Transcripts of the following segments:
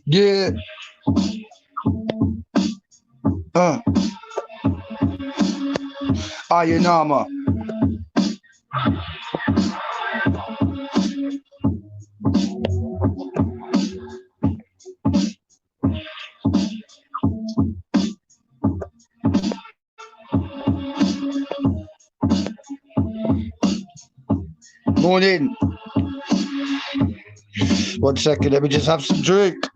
Yeah. Iron armor. Morning. 1 second, let me just have some drink.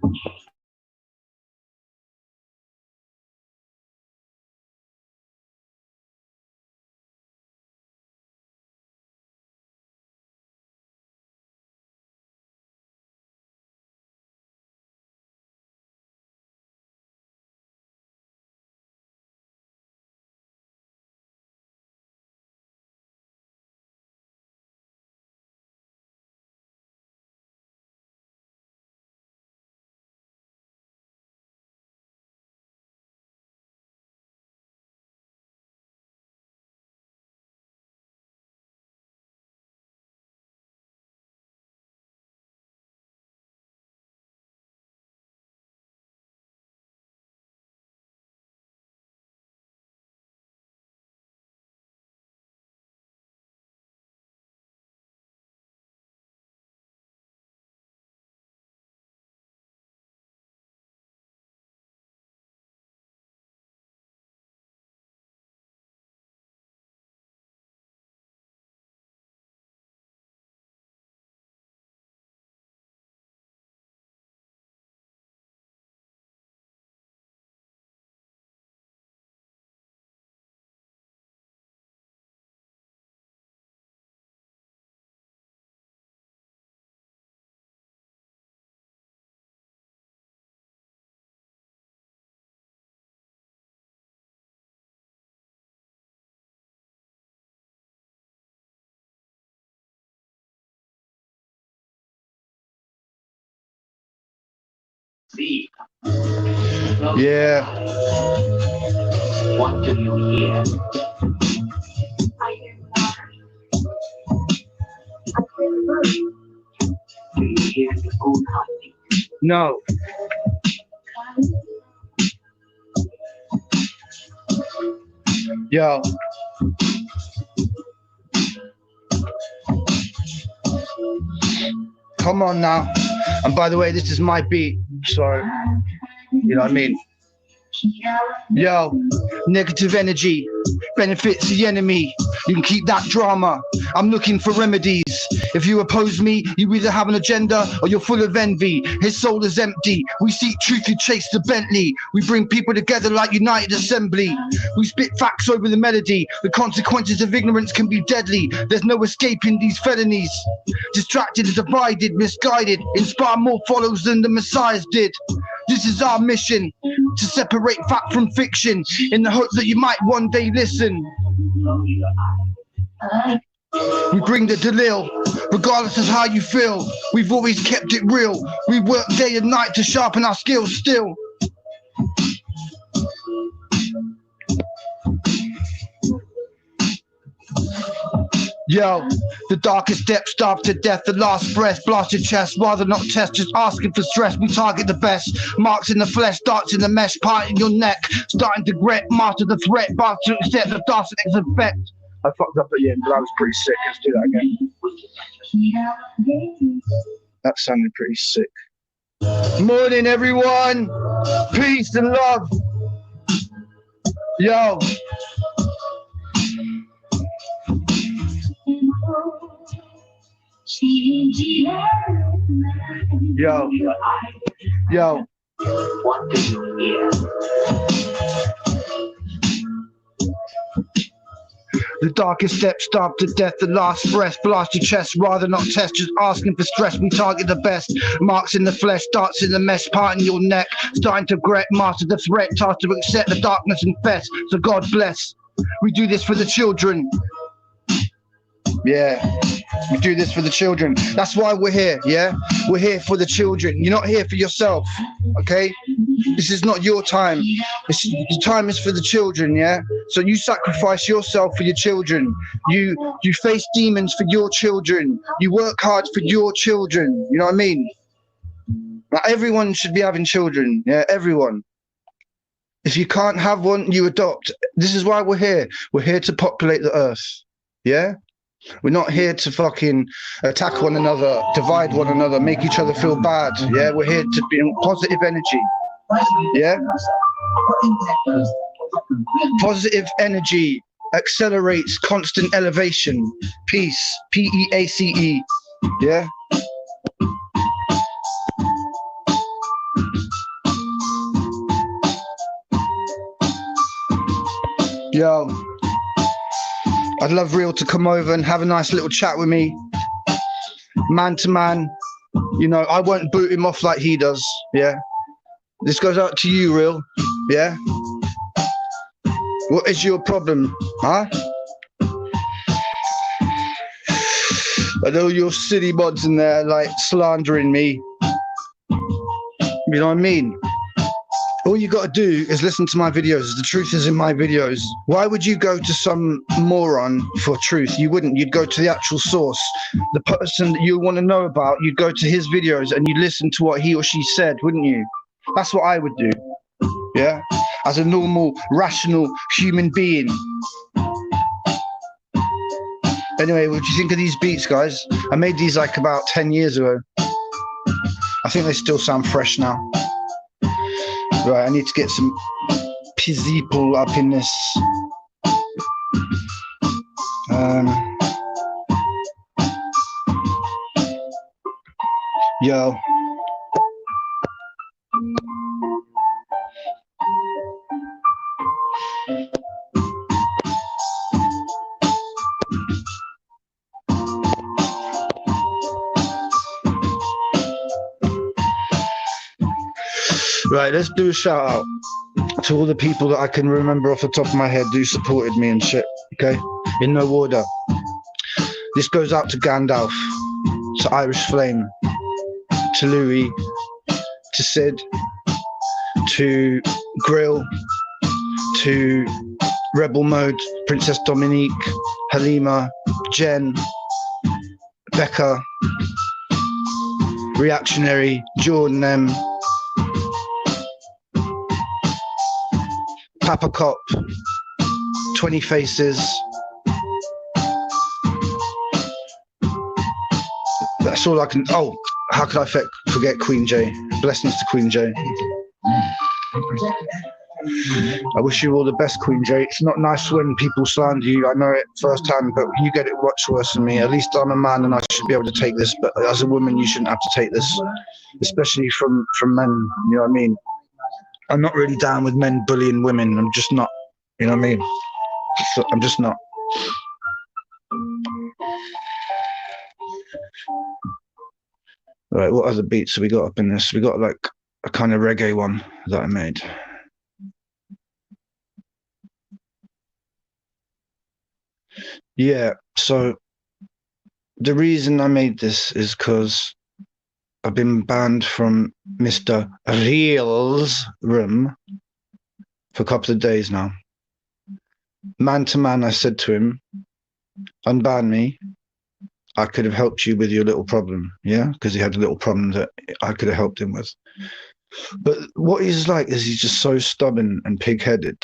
Yeah. What do you hear? I hear do you hear your own heartbeat? No. Yo. Come on now. And by the way, this is my beat, so you know what I mean? Yo, negative energy benefits the enemy. You can keep that drama. I'm looking for remedies. If you oppose me, you either have an agenda or you're full of envy. His soul is empty. We seek truth, you chase the Bentley. We bring people together like United Assembly. We spit facts over the melody. The consequences of ignorance can be deadly. There's no escaping these felonies. Distracted, divided, misguided. Inspire more followers than the Messiahs did. This is our mission, to separate fact from fiction, in the hope that you might one day listen. We bring the Dalil, regardless of how you feel. We've always kept it real. We work day and night to sharpen our skills still. Yo, the darkest depths starve to death, the last breath, blast your chest, rather not test, just asking for stress, we target the best, marks in the flesh, darts in the mesh, part in your neck, starting to grit, master the threat, but to accept the Darcy's effect. I fucked up at the end, but I was pretty sick, let's do that again. That sounded pretty sick. Morning everyone, peace and love. Yo. Yo, yo. What do you hear? The darkest steps starve to death, the last breath, blast your chest, rather not test, just asking for stress, we target the best, marks in the flesh, darts in the mesh, part in your neck, starting to regret, master the threat, tasked to accept the darkness and fest, so God bless. We do this for the children. Yeah, we do this for the children. That's why we're here, yeah? We're here for the children. You're not here for yourself, okay? This is not your time. The time is for the children, yeah? So you sacrifice yourself for your children. You face demons for your children. You work hard for your children. You know what I mean? Now, everyone should be having children. Yeah, everyone. If you can't have one, you adopt. This is why we're here. We're here to populate the earth. Yeah? We're not here to fucking attack one another, divide one another, make each other feel bad. Yeah? We're here to be in positive energy. Yeah? Positive energy accelerates constant elevation. Peace. P-E-A-C-E. Yeah? Yo, I'd love Real to come over and have a nice little chat with me, man to man. You know, I won't boot him off like he does. Yeah, this goes out to you, Real. Yeah, what is your problem, huh? I know your city mods in there like slandering me. You know what I mean? All you got to do is listen to my videos. The truth is in my videos. Why would you go to some moron for truth? You wouldn't. You'd go to the actual source. The person that you want to know about, you'd go to his videos and you'd listen to what he or she said, wouldn't you? That's what I would do. Yeah? As a normal, rational human being. Anyway, what do you think of these beats, guys? I made these like about 10 years ago. I think they still sound fresh now. Right, I need to get some people up in this. Yo. Right, let's do a shout out to all the people that I can remember off the top of my head who supported me and shit, okay? In no order. This goes out to Gandalf, to Irish Flame, to Louis, to Sid, to Grill, to Rebel Mode, Princess Dominique, Halima, Jen, Becca, Reactionary, Jordan M, Papa Cop, 20 Faces. That's all I can. Oh, how could I forget Queen J? Blessings to Queen J. I wish you all the best, Queen J. It's not nice when people slander you. I know it firsthand, but you get it much worse than me. At least I'm a man and I should be able to take this. But as a woman, you shouldn't have to take this, especially from men. You know what I mean? I'm not really down with men bullying women. I'm just not. You know what I mean? So I'm just not. Right, what other beats have we got up in this? We got like a kind of reggae one that I made. Yeah, so the reason I made this is because I've been banned from Mr. Real's room for a couple of days now. Man to man, I said to him, unban me. I could have helped you with your little problem, yeah? Because he had a little problem that I could have helped him with. But what he's like is he's just so stubborn and pig-headed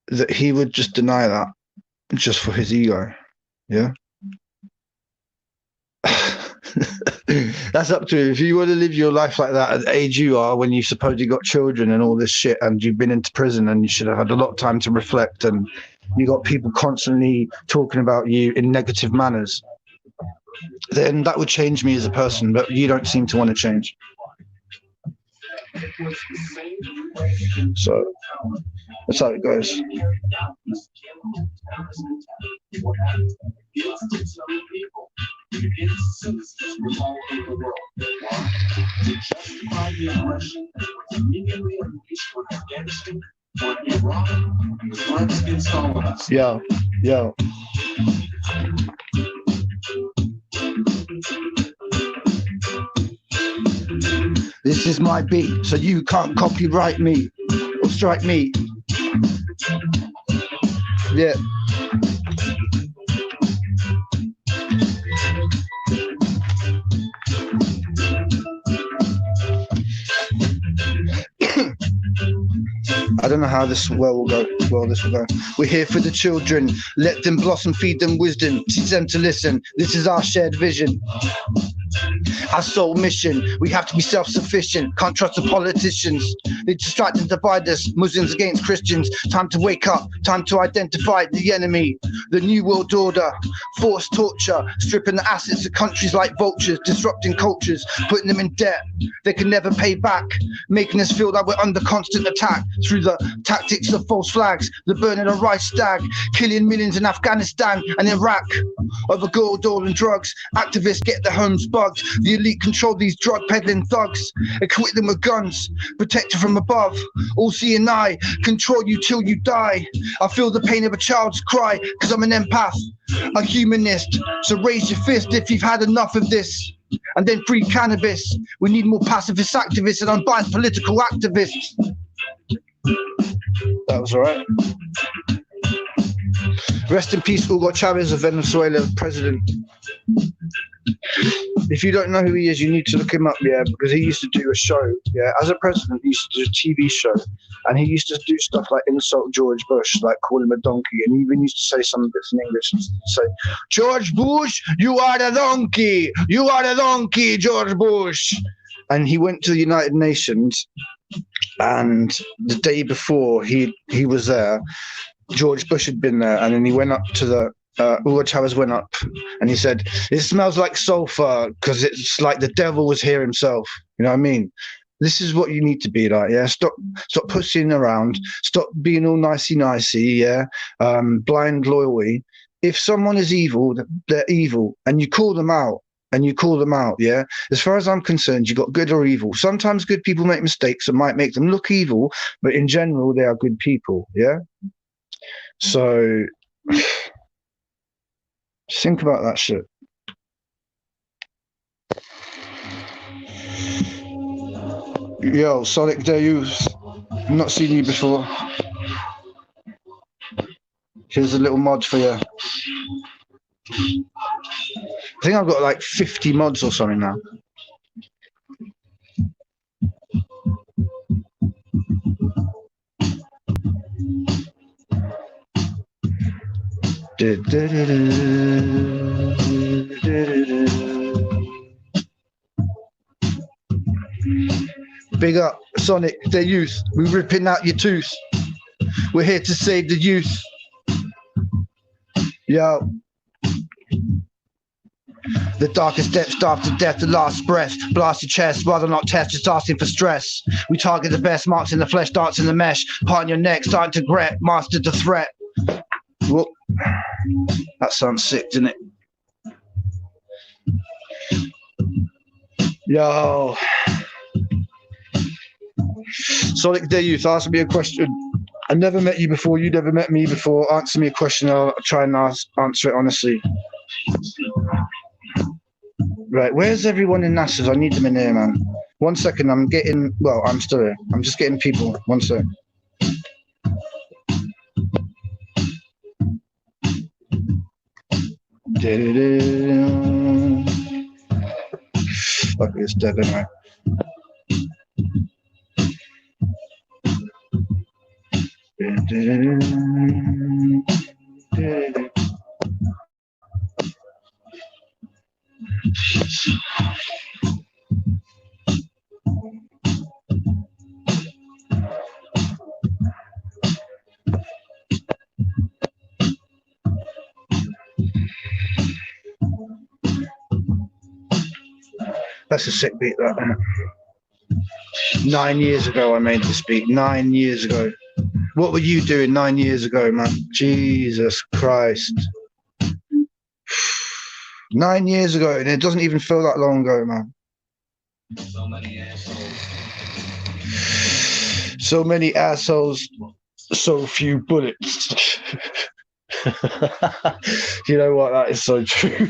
that he would just deny that just for his ego, yeah? That's up to you. If you want to live your life like that at the age you are, when you supposedly got children and all this shit, and you've been into prison and you should have had a lot of time to reflect, and you got people constantly talking about you in negative manners, then that would change me as a person, but you don't seem to want to change. So that's how it goes. Yo, yo. This is my beat, so you can't copyright me or strike me. Yeah. I don't know how this world will go. We're here for the children. Let them blossom, feed them wisdom, teach them to listen. This is our shared vision. Our sole mission, we have to be self-sufficient. Can't trust the politicians. They distract and divide us, Muslims against Christians. Time to wake up, time to identify the enemy. The new world order, forced torture, stripping the assets of countries like vultures, disrupting cultures, putting them in debt they can never pay back, making us feel that we're under constant attack through the tactics of false flags, the burning of rice stag, killing millions in Afghanistan and Iraq over gold, oil and drugs. Activists get their homes bugged. The elite control these drug peddling thugs, equip them with guns, protect you from above. All seeing eye, control you till you die. I feel the pain of a child's cry, cause I'm an empath, a humanist. So raise your fist if you've had enough of this. And then free cannabis. We need more pacifist activists and unbiased political activists. That was all right. Rest in peace, Hugo Chavez, of Venezuela president. If you don't know who he is, you need to look him up, yeah, because he used to do a show, yeah, as a president, he used to do a TV show, and he used to do stuff like insult George Bush, like call him a donkey, and he even used to say some bits in English, and say, George Bush, you are a donkey, George Bush. And he went to the United Nations, and the day before he was there, George Bush had been there, and then he went up to the Hugo Chavez went up and he said, it smells like sulfur because it's like the devil was here himself. You know what I mean? This is what you need to be like, yeah? Stop pussying around. Stop being all nicey, yeah? Blind loyalty. If someone is evil, they're evil. And you call them out. Yeah? As far as I'm concerned, you got good or evil. Sometimes good people make mistakes and might make them look evil, but in general, they are good people, yeah? So just think about that shit. Yo, Sonic Deus, I've not seen you before. Here's a little mod for you. I think I've got like 50 mods or something now. Big up, Sonic, the youth. We're ripping out your tooth. We're here to save the youth. Yo. The darkest depths after death, the last breath. Blast your chest, rather not test, just asking for stress. We target the best, marks in the flesh, darts in the mesh. Part in your neck, starting to regret, mastered the threat. Whoa. That sounds sick, doesn't it? Yo. Sonic the Youth, ask me a question. I never met you before, you never met me before. Answer me a question, I'll try and answer it honestly. Right, where's everyone in NASA's? I need them in here, man. 1 second, I'm still here. I'm just getting people. 1 sec. Fuck, it's dead anyway. That's a sick beat, that, isn't it? 9 years ago I made this beat. 9 years ago. What were you doing 9 years ago, man? Jesus Christ. 9 years ago, and it doesn't even feel that long ago, man. So many assholes. So many assholes, so few bullets. You know what? That is so true.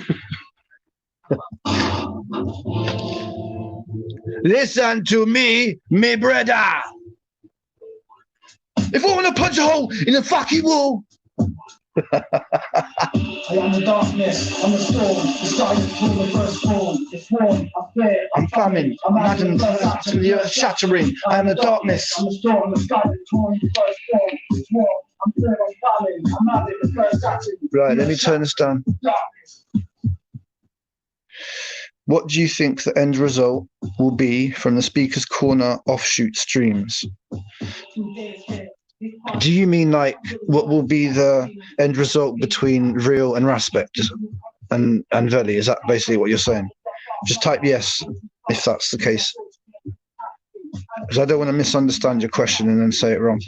Listen to me, me brother. If I want to punch a hole in the fucking wall, I am the darkness, I'm the storm, the sky is full, the first fall, it's warm, I'm fear, I'm famine, I'm maddened, to the earth shattering. I am the darkness. I'm the storm, the sky is torn, the first fall, it's warm, I'm fear, I'm famine, I'm maddened, the first shattering. Right, let me turn this down. What do you think the end result will be from the Speaker's Corner offshoot streams? Do you mean like what will be the end result between Real and Respect and Veli? Is that basically what you're saying? Just type yes if that's the case. Because I don't want to misunderstand your question and then say it wrong.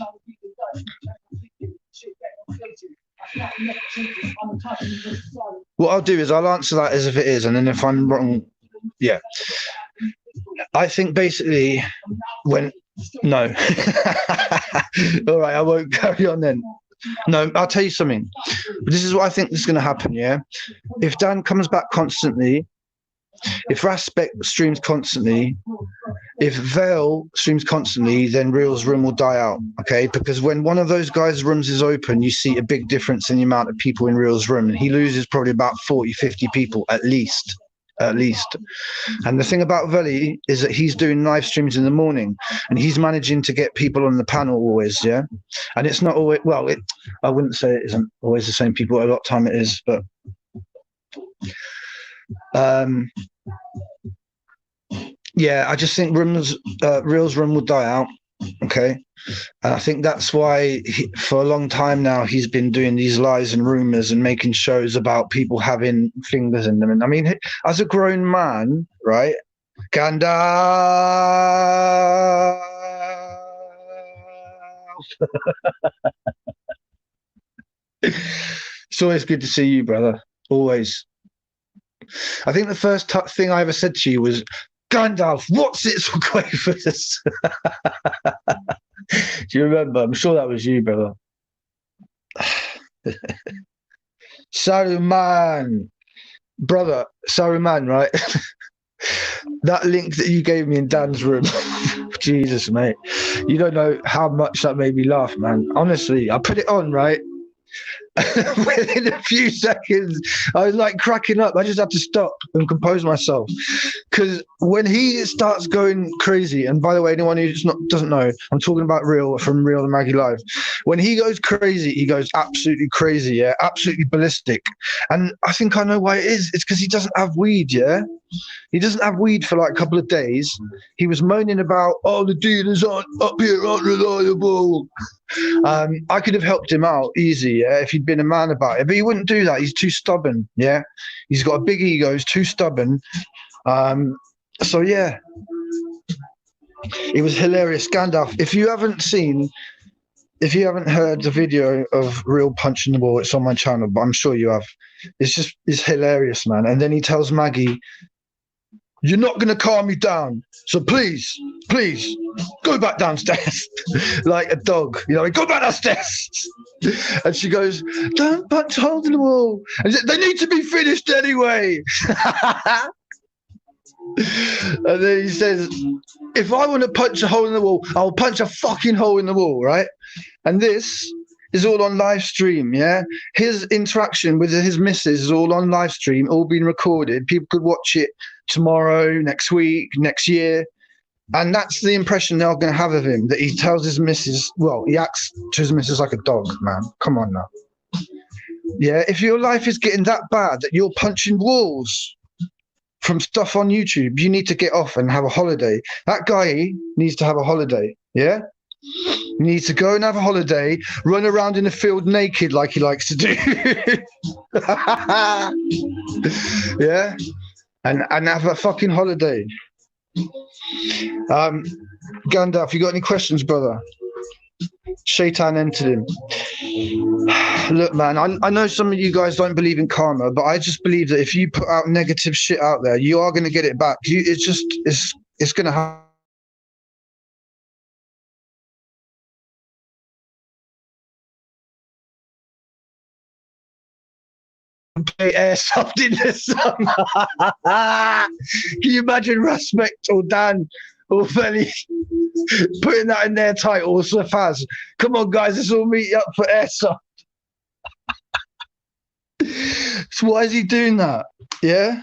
What I'll do is I'll answer that as if it is, and then if I'm wrong, yeah. I think basically when no. All right, I won't carry on then. No, I'll tell you something. This is what I think is going to happen, yeah? If Dan comes back constantly, if Respect streams constantly, if Veil streams constantly, then Real's room will die out, okay? Because when one of those guys' rooms is open, you see a big difference in the amount of people in Real's room, and he loses probably about 40, 50 people at least. And the thing about Veli is that he's doing live streams in the morning and he's managing to get people on the panel always, yeah? And it's not always, well, I wouldn't say it isn't always the same people. A lot of time it is, but yeah, I just think Real's room will die out, okay? And I think that's why for a long time now he's been doing these lies and rumors and making shows about people having fingers in them. And I mean, as a grown man, right? Gandalf. It's always good to see you, brother. Always. I think the first thing I ever said to you was, Gandalf, what's it for Quavers? Do you remember? I'm sure that was you, brother. Saruman. Brother, Saruman, right? That link that you gave me in Dan's room. Jesus, mate. You don't know how much that made me laugh, man. Honestly, I put it on, right? Within a few seconds, I was like cracking up. I just had to stop and compose myself. Because when he starts going crazy, and by the way, anyone who doesn't know, I'm talking about Real from Real and Maggie Live. When he goes crazy, he goes absolutely crazy, yeah, absolutely ballistic. And I think I know why it is. It's because he doesn't have weed, yeah? He doesn't have weed for like a couple of days. He was moaning about, oh, the dealers up here aren't reliable. I could have helped him out easy, yeah, if he'd been a man about it. But he wouldn't do that. He's too stubborn, yeah? He's got a big ego. He's too stubborn. So, yeah. It was hilarious. Gandalf, if you haven't heard the video of Real Punching the Wall, it's on my channel, but I'm sure you have. It's hilarious, man. And then he tells Maggie, you're not going to calm me down. So please, go back downstairs. Like a dog, you know, go back downstairs. And she goes, don't punch holes in the wall. And they need to be finished anyway. And then he says, if I want to punch a hole in the wall, I'll punch a fucking hole in the wall, right? And this is all on live stream, yeah? His interaction with his missus is all on live stream, all being recorded. People could watch it tomorrow, next week, next year. And that's the impression they're going to have of him, that he tells his missus, well, he acts to his missus like a dog, man. Come on now. Yeah, if your life is getting that bad that you're punching walls from stuff on YouTube, you need to get off and have a holiday. That guy needs to have a holiday, yeah? He needs to go and have a holiday, run around in the field naked like he likes to do. Yeah? And have a fucking holiday. Gandalf, you got any questions, brother? Shaitan entered him. Look, man, I know some of you guys don't believe in karma, but I just believe that if you put out negative shit out there, you are going to get it back. It's going to happen. Play airsoft in the sun. Can you imagine Respect or Dan or Veli putting that in their title or Safaz? Come on, guys, let's all meet up for airsoft. So why is he doing that? Yeah?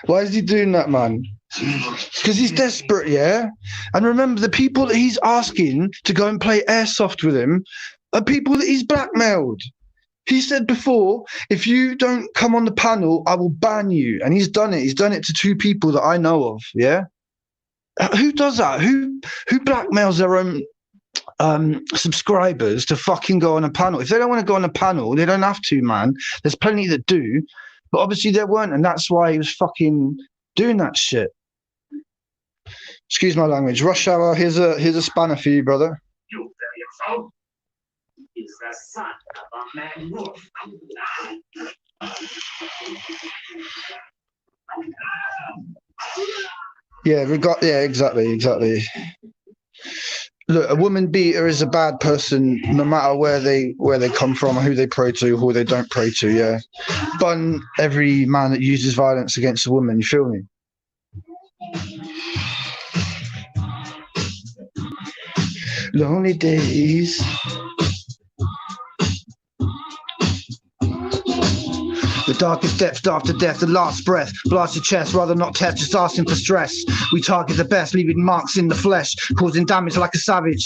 Why is he doing that, man? Because he's desperate, yeah? And remember, the people that he's asking to go and play airsoft with him are people that he's blackmailed. He said before, if you don't come on the panel, I will ban you. And he's done it. He's done it to 2 people that I know of, yeah? Who does that? Who blackmails their own subscribers to fucking go on a panel? If they don't want to go on a panel, they don't have to, man. There's plenty that do. But obviously there weren't, and that's why he was fucking doing that shit. Excuse my language. Rush hour, here's a spanner for you, brother. You there yourself is the son of a man wolf. Yeah, exactly. Look, a woman beater is a bad person, no matter where they come from, or who they pray to, or who they don't pray to. Yeah, bun every man that uses violence against a woman. You feel me? Lonely days. The darkest depths after death, the last breath. Blast your chest, rather not test, just asking for stress. We target the best, leaving marks in the flesh, causing damage like a savage.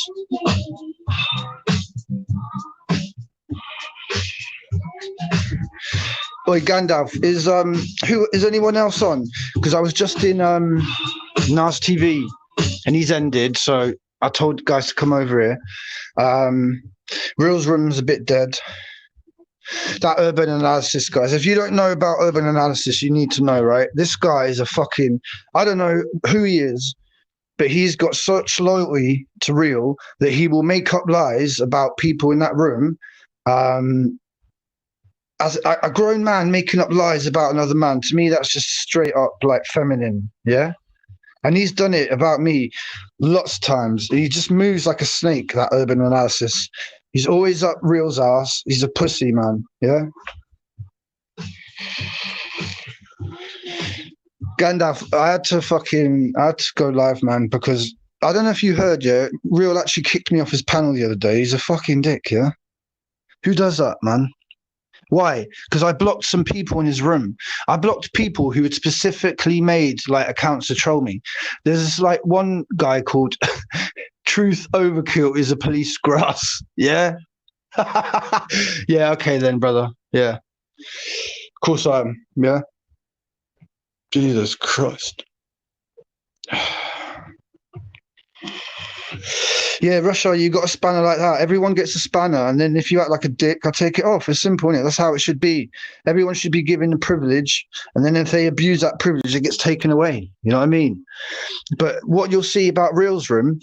Oi, Gandalf, is anyone else on? Because I was just in Nas TV and he's ended, so I told guys to come over here. Reels Room's a bit dead. That urban analysis, guys. If you don't know about urban analysis, you need to know, right? This guy is a fucking, I don't know who he is, but he's got such loyalty to Real that he will make up lies about people in that room. As a grown man making up lies about another man, to me, that's just straight up like feminine, yeah? And he's done it about me lots of times. He just moves like a snake, that urban analysis. He's always up Real's ass. He's a pussy, man. Yeah? Gandalf, I had to go live, man, because I don't know if you heard, yeah? Real actually kicked me off his panel the other day. He's a fucking dick, yeah? Who does that, man? Why? Because I blocked some people in his room. I blocked people who had specifically made like accounts to troll me. There's this like one guy called Truth Overkill is a police grass. Yeah? Yeah, okay then, brother. Yeah. Of course I am. Yeah? Jesus Christ. Yeah, Russia, you got a spanner like that. Everyone gets a spanner, and then if you act like a dick, I take it off. It's simple, isn't it? That's how it should be. Everyone should be given a privilege, and then if they abuse that privilege, it gets taken away. You know what I mean? But what you'll see about Real's room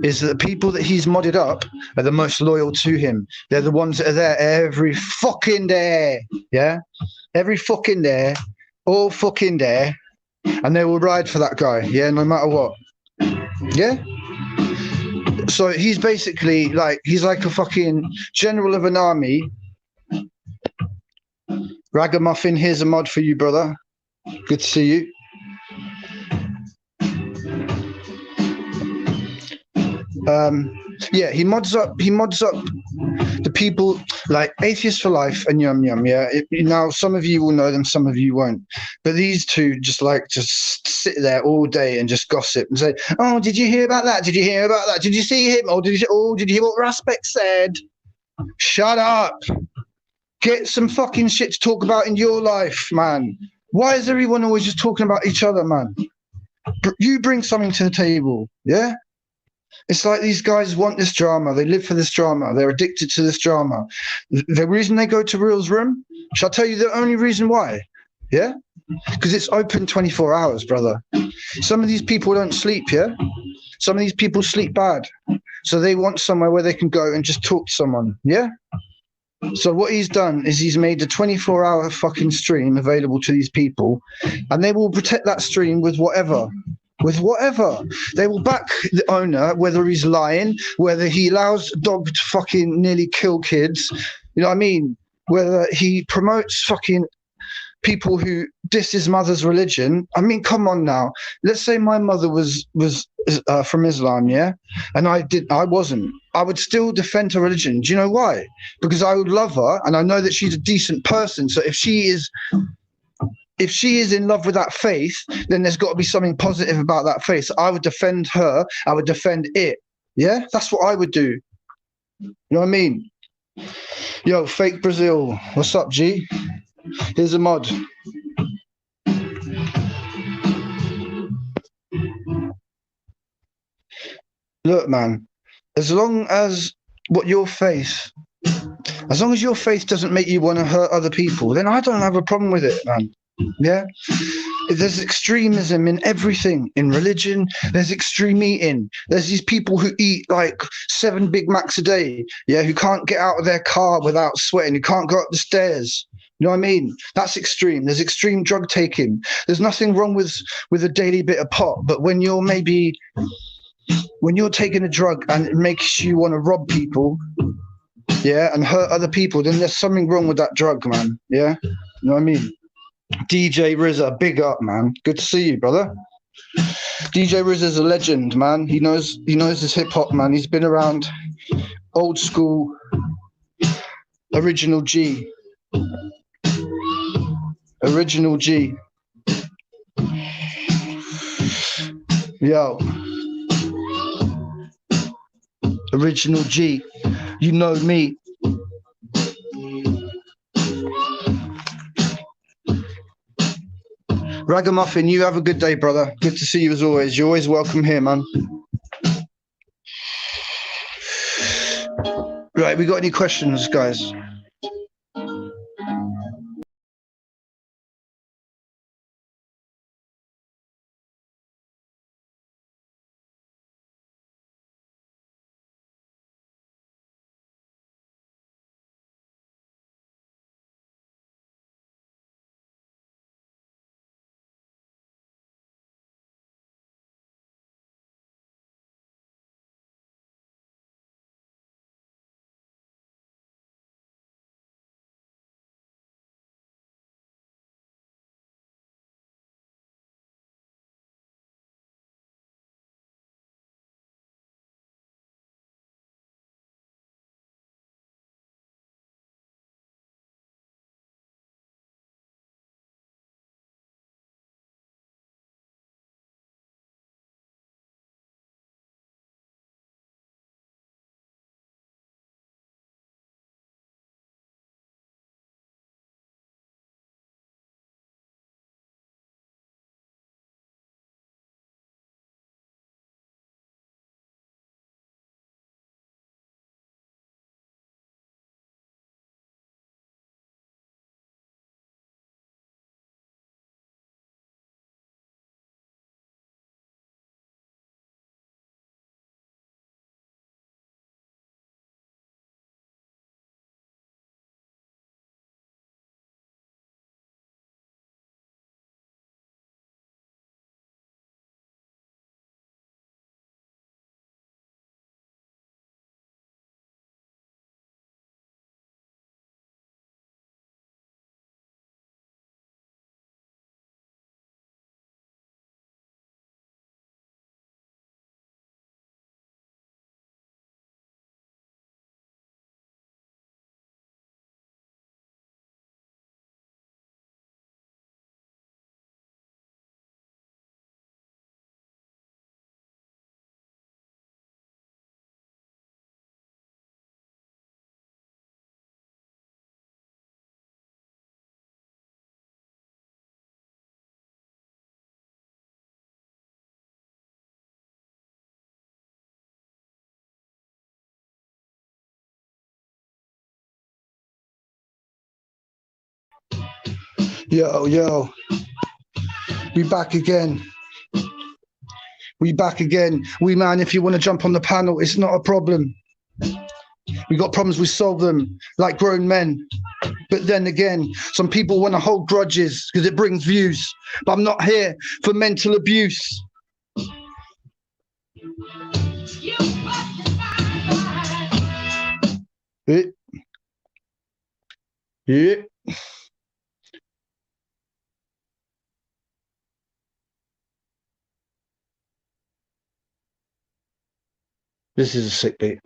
is that the people that he's modded up are the most loyal to him. They're the ones that are there every fucking day. Yeah? Every fucking day. All fucking day. And they will ride for that guy. Yeah, no matter what. Yeah? So he's basically like, he's like a fucking general of an army. Ragamuffin, here's a mod for you, brother. Good to see you. Yeah, he mods up the people like Atheists for Life and Yum Yum. Yeah, now some of you will know them, some of you won't. But these two just sit there all day and just gossip and say, "Oh, did you hear about that? Did you hear about that? Did you see him? Or did you hear what Raspek said?" Shut up. Get some fucking shit to talk about in your life, man. Why is everyone always just talking about each other, man? You bring something to the table, yeah? It's like these guys want this drama. They live for this drama. They're addicted to this drama. The reason they go to Real's room, shall I tell you the only reason why? Yeah? Because it's open 24 hours, brother. Some of these people don't sleep, yeah? Some of these people sleep bad. So they want somewhere where they can go and just talk to someone, yeah? So what he's done is he's made a 24-hour fucking stream available to these people, and they will protect that stream with whatever. With whatever. They will back the owner, whether he's lying, whether he allows a dog to fucking nearly kill kids, you know what I mean? Whether he promotes fucking people who diss his mother's religion. I mean, come on now. Let's say my mother was from Islam, yeah, and I wasn't. I would still defend her religion. Do you know why? Because I would love her, and I know that she's a decent person. So if she is in love with that faith, then there's got to be something positive about that faith. So I would defend her. I would defend it. Yeah, that's what I would do. You know what I mean? Yo, fake Brazil. What's up, G? Here's a mod. Look, man, as long as your faith doesn't make you want to hurt other people, then I don't have a problem with it, man. Yeah? There's extremism in everything, in religion. There's extreme eating. There's these people who eat like 7 Big Macs a day, yeah, who can't get out of their car without sweating, who can't go up the stairs. You know what I mean? That's extreme. There's extreme drug taking. There's nothing wrong with a daily bit of pot, but when you're taking a drug and it makes you want to rob people, yeah, and hurt other people, then there's something wrong with that drug, man. Yeah? You know what I mean? DJ RZA, big up, man. Good to see you, brother. DJ RZA's a legend, man. He knows his hip hop, man. He's been around. Old school, original G. Original G. Yo. Original G. You know me. Ragamuffin, you have a good day, brother. Good to see you as always. You're always welcome here, man. Right, we got any questions, guys? Yo. We back again. We, man, if you want to jump on the panel, it's not a problem. We got problems, we solve them like grown men. But then again, some people want to hold grudges because it brings views. But I'm not here for mental abuse. Yeah. This is a sick beat.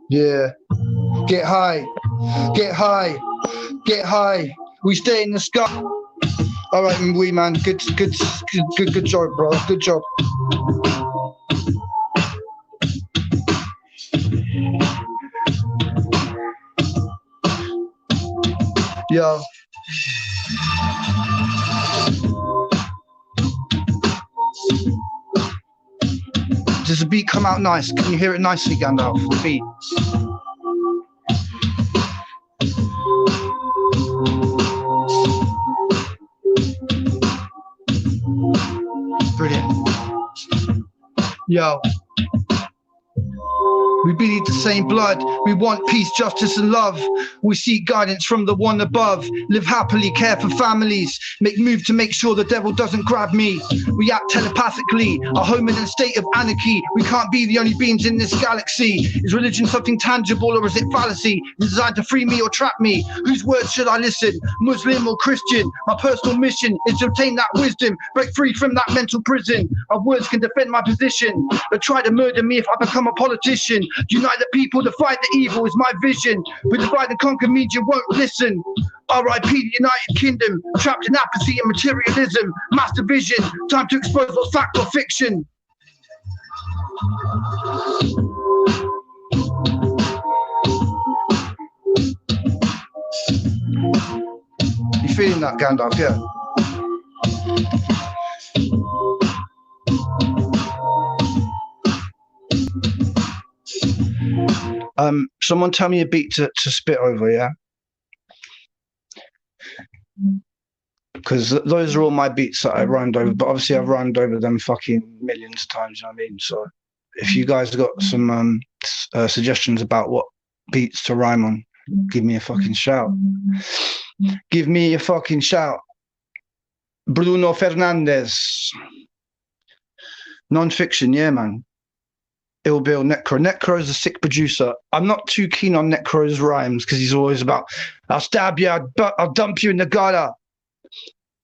Yeah. Get high. Get high. Get high. We stay in the sky. All right, wee man. Good job, bro. Good job. Yo. Does the beat come out nice? Can you hear it nicely, Gandalf? The beat. Brilliant. Yo. We bleed the same blood. We want peace, justice, and love. We seek guidance from the one above. Live happily, care for families. Make move to make sure the devil doesn't grab me. We act telepathically. Our home in a state of anarchy. We can't be the only beings in this galaxy. Is religion something tangible or is it fallacy? Is it designed to free me or trap me? Whose words should I listen? Muslim or Christian? My personal mission is to obtain that wisdom. Break free from that mental prison. Our words can defend my position. But try to murder me if I become a politician. Unite the people to fight the evil is my vision. But divide and conquer media won't listen. R.I.P. the United Kingdom, trapped in apathy and materialism. Mass division, time to expose what's fact or fiction. You feeling that, Gandalf? Yeah. Someone tell me a beat to spit over, yeah? Because those are all my beats that I rhymed over, but obviously I've rhymed over them fucking millions of times, you know what I mean? So if you guys got some suggestions about what beats to rhyme on, give me a fucking shout. Give me a fucking shout. Bruno Fernandez. Non-fiction, yeah, man. Ill Bill, Necro. Necro is a sick producer. I'm not too keen on Necro's rhymes because he's always about, I'll stab you, I'll dump you in the gutter.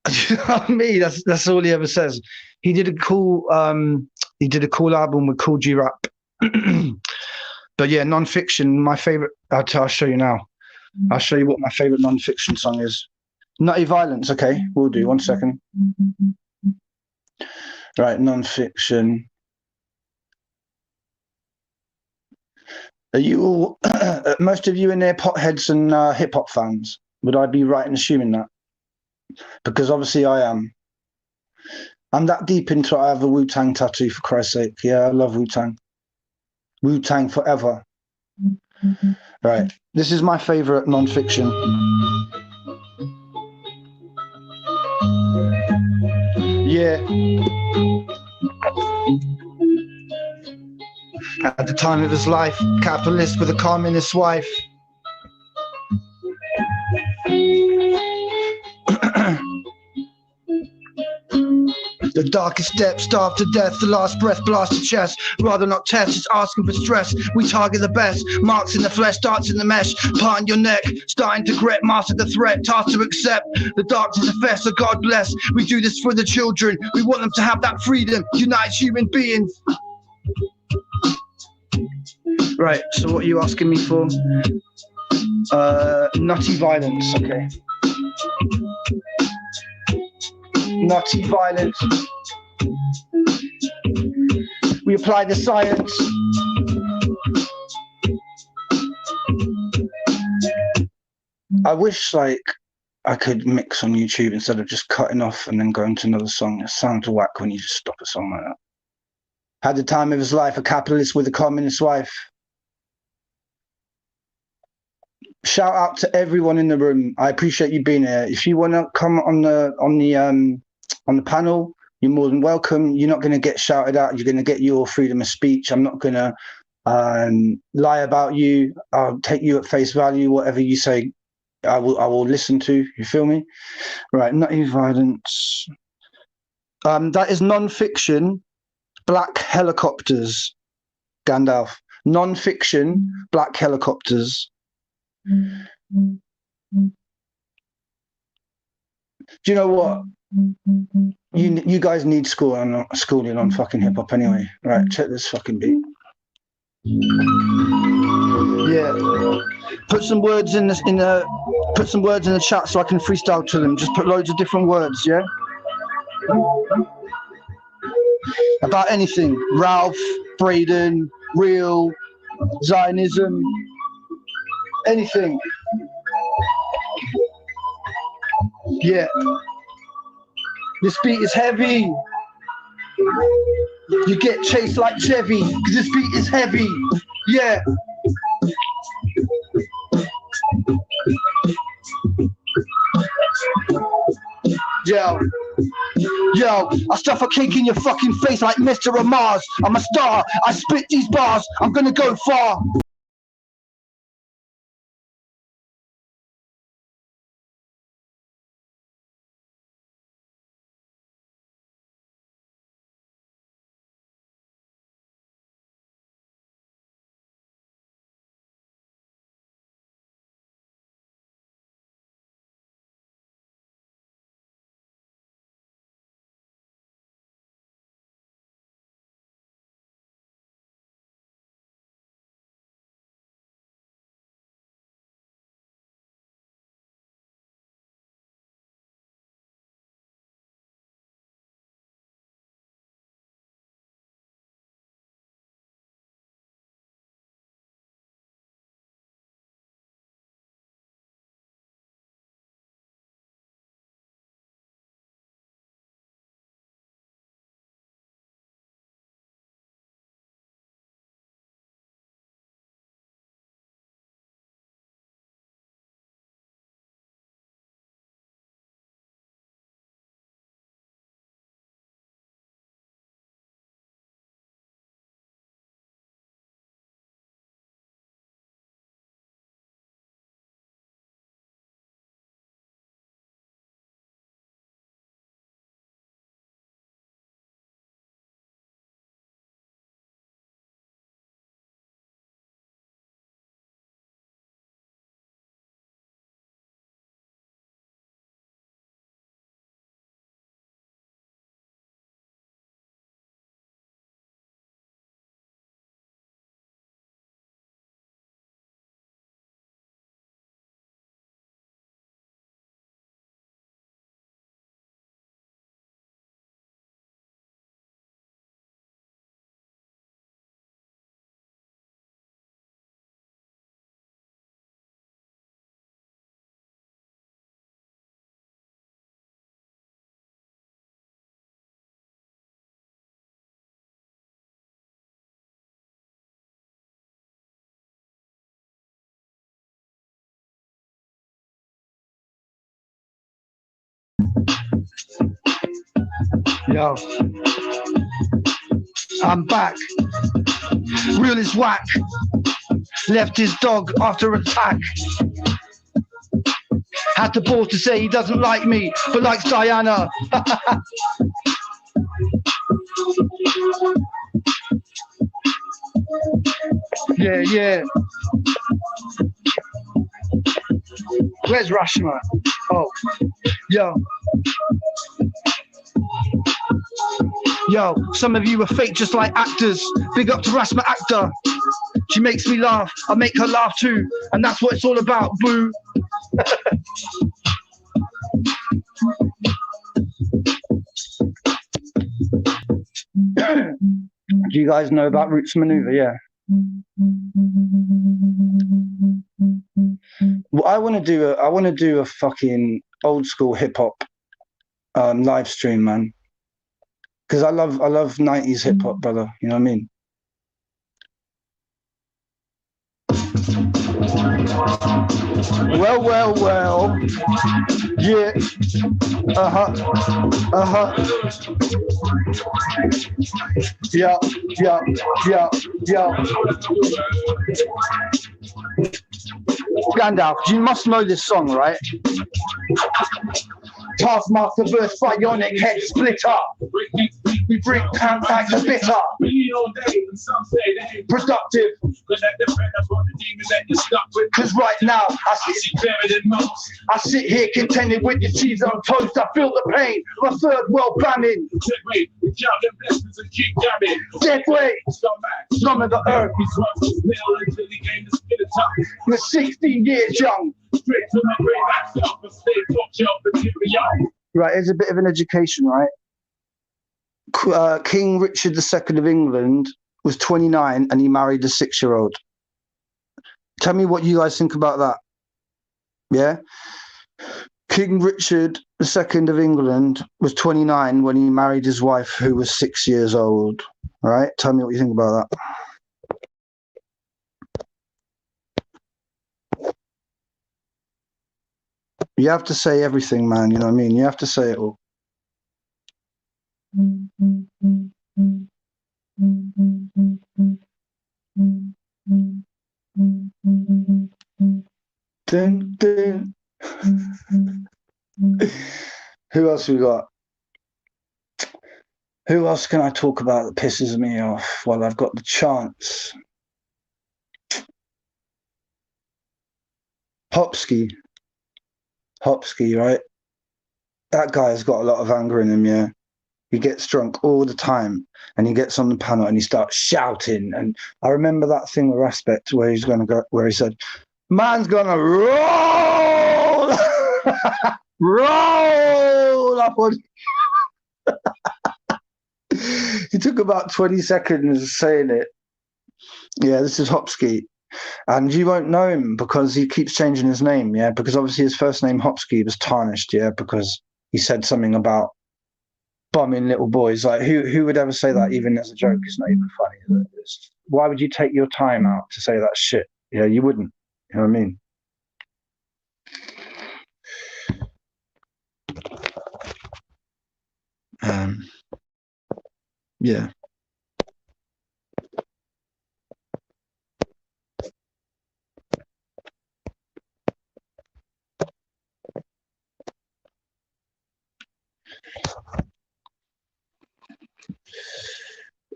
You know what I mean? That's all he ever says. He did a cool album with Cool G Rap. But yeah, non-fiction, my favorite. I'll show you now. I'll show you what my favorite non-fiction song is. Nutty Violence. Okay, we'll do. 1 second. Right, non-fiction. Are you all, most of you in there potheads and hip hop fans? Would I be right in assuming that? Because obviously I am. I'm that deep into it. I have a Wu-Tang tattoo, for Christ's sake. Yeah, I love Wu-Tang. Wu-Tang forever. Right. This is my favorite non-fiction. Yeah. At the time of his life, capitalist with a communist wife. The darkest depth, starved to death, the last breath, blasted chest. Rather not test, just asking for stress. We target the best, marks in the flesh, darts in the mesh. Part in your neck, starting to grit, master the threat, tasked to accept. The darkness of fest, so God bless. We do this for the children, we want them to have that freedom, unite human beings. Right, so what are you asking me for? Nutty Violence, okay. Nutty Violence. We apply the science. I wish like I could mix on YouTube instead of just cutting off and then going to another song. It sounds whack when you just stop a song like that. Had the time of his life, a capitalist with a communist wife. Shout out to everyone in the room. I appreciate you being here. If you want to come on the panel, you're more than welcome. You're not going to get shouted at. You're going to get your freedom of speech. I'm not going to lie about you. I'll take you at face value. Whatever you say, I will listen to. You feel me? Right. Nutty Violence. That is non-fiction. Black Helicopters. Gandalf. Non-fiction, black helicopters. Do you know what? You guys need schooling on fucking hip hop anyway, right? Check this fucking beat. Yeah. Put some words in the chat so I can freestyle to them. Just put loads of different words, yeah? About anything. Ralph, Braden, real, Zionism, anything. Yeah. This beat is heavy. You get chased like Chevy, because this beat is heavy. Yeah. Yo, I stuff a cake in your fucking face like Mr. Mars. I'm a star, I spit these bars, I'm gonna go far. Yo, I'm back. Real is whack. Left his dog after attack. Had the balls to say he doesn't like me, but likes Diana. Yeah. Where's Rashma? Oh, Yo, some of you are fake just like actors. Big up to Rashma Actor. She makes me laugh, I make her laugh too. And that's what it's all about, boo. Do you guys know about Roots Maneuver? Yeah. Well, I want to do a fucking old school hip hop live stream, man. Because I love 90s hip hop, brother. You know what I mean? Well. Yeah. Yeah. Gandalf, you must know this song, right? Taskmaster verse bionic head splitter. We bring count back to bitter. Productive. Cause right now I sit here contented with your cheese on toast. I feel the pain, my third world famine. Dead weight, scum of the earth. We're 16 years young. Right, here's a bit of an education, right? King Richard II of England was 29 and he married a 6-year-old. Tell me what you guys think about that. Yeah? King Richard II of England was 29 when he married his wife who was 6 years old. All right? Tell me what you think about that. You have to say everything, man. You know what I mean? You have to say it all. Dun, dun. Who else we got? Who else can I talk about that pisses me off while I've got the chance? Hopsky, right? That guy has got a lot of anger in him, yeah. He gets drunk all the time and he gets on the panel and he starts shouting. And I remember that thing with Respect where he's gonna go, where he said, man's gonna roll roll up on. He took about 20 seconds saying it. Yeah, this is Hopsky. And you won't know him because he keeps changing his name, yeah, because obviously his first name Hopsky was tarnished, yeah, because he said something about bumming little boys. Like who would ever say that even as a joke? It's not even funny. Why would you take your time out to say that shit? Yeah, you wouldn't. You know what I mean? Yeah.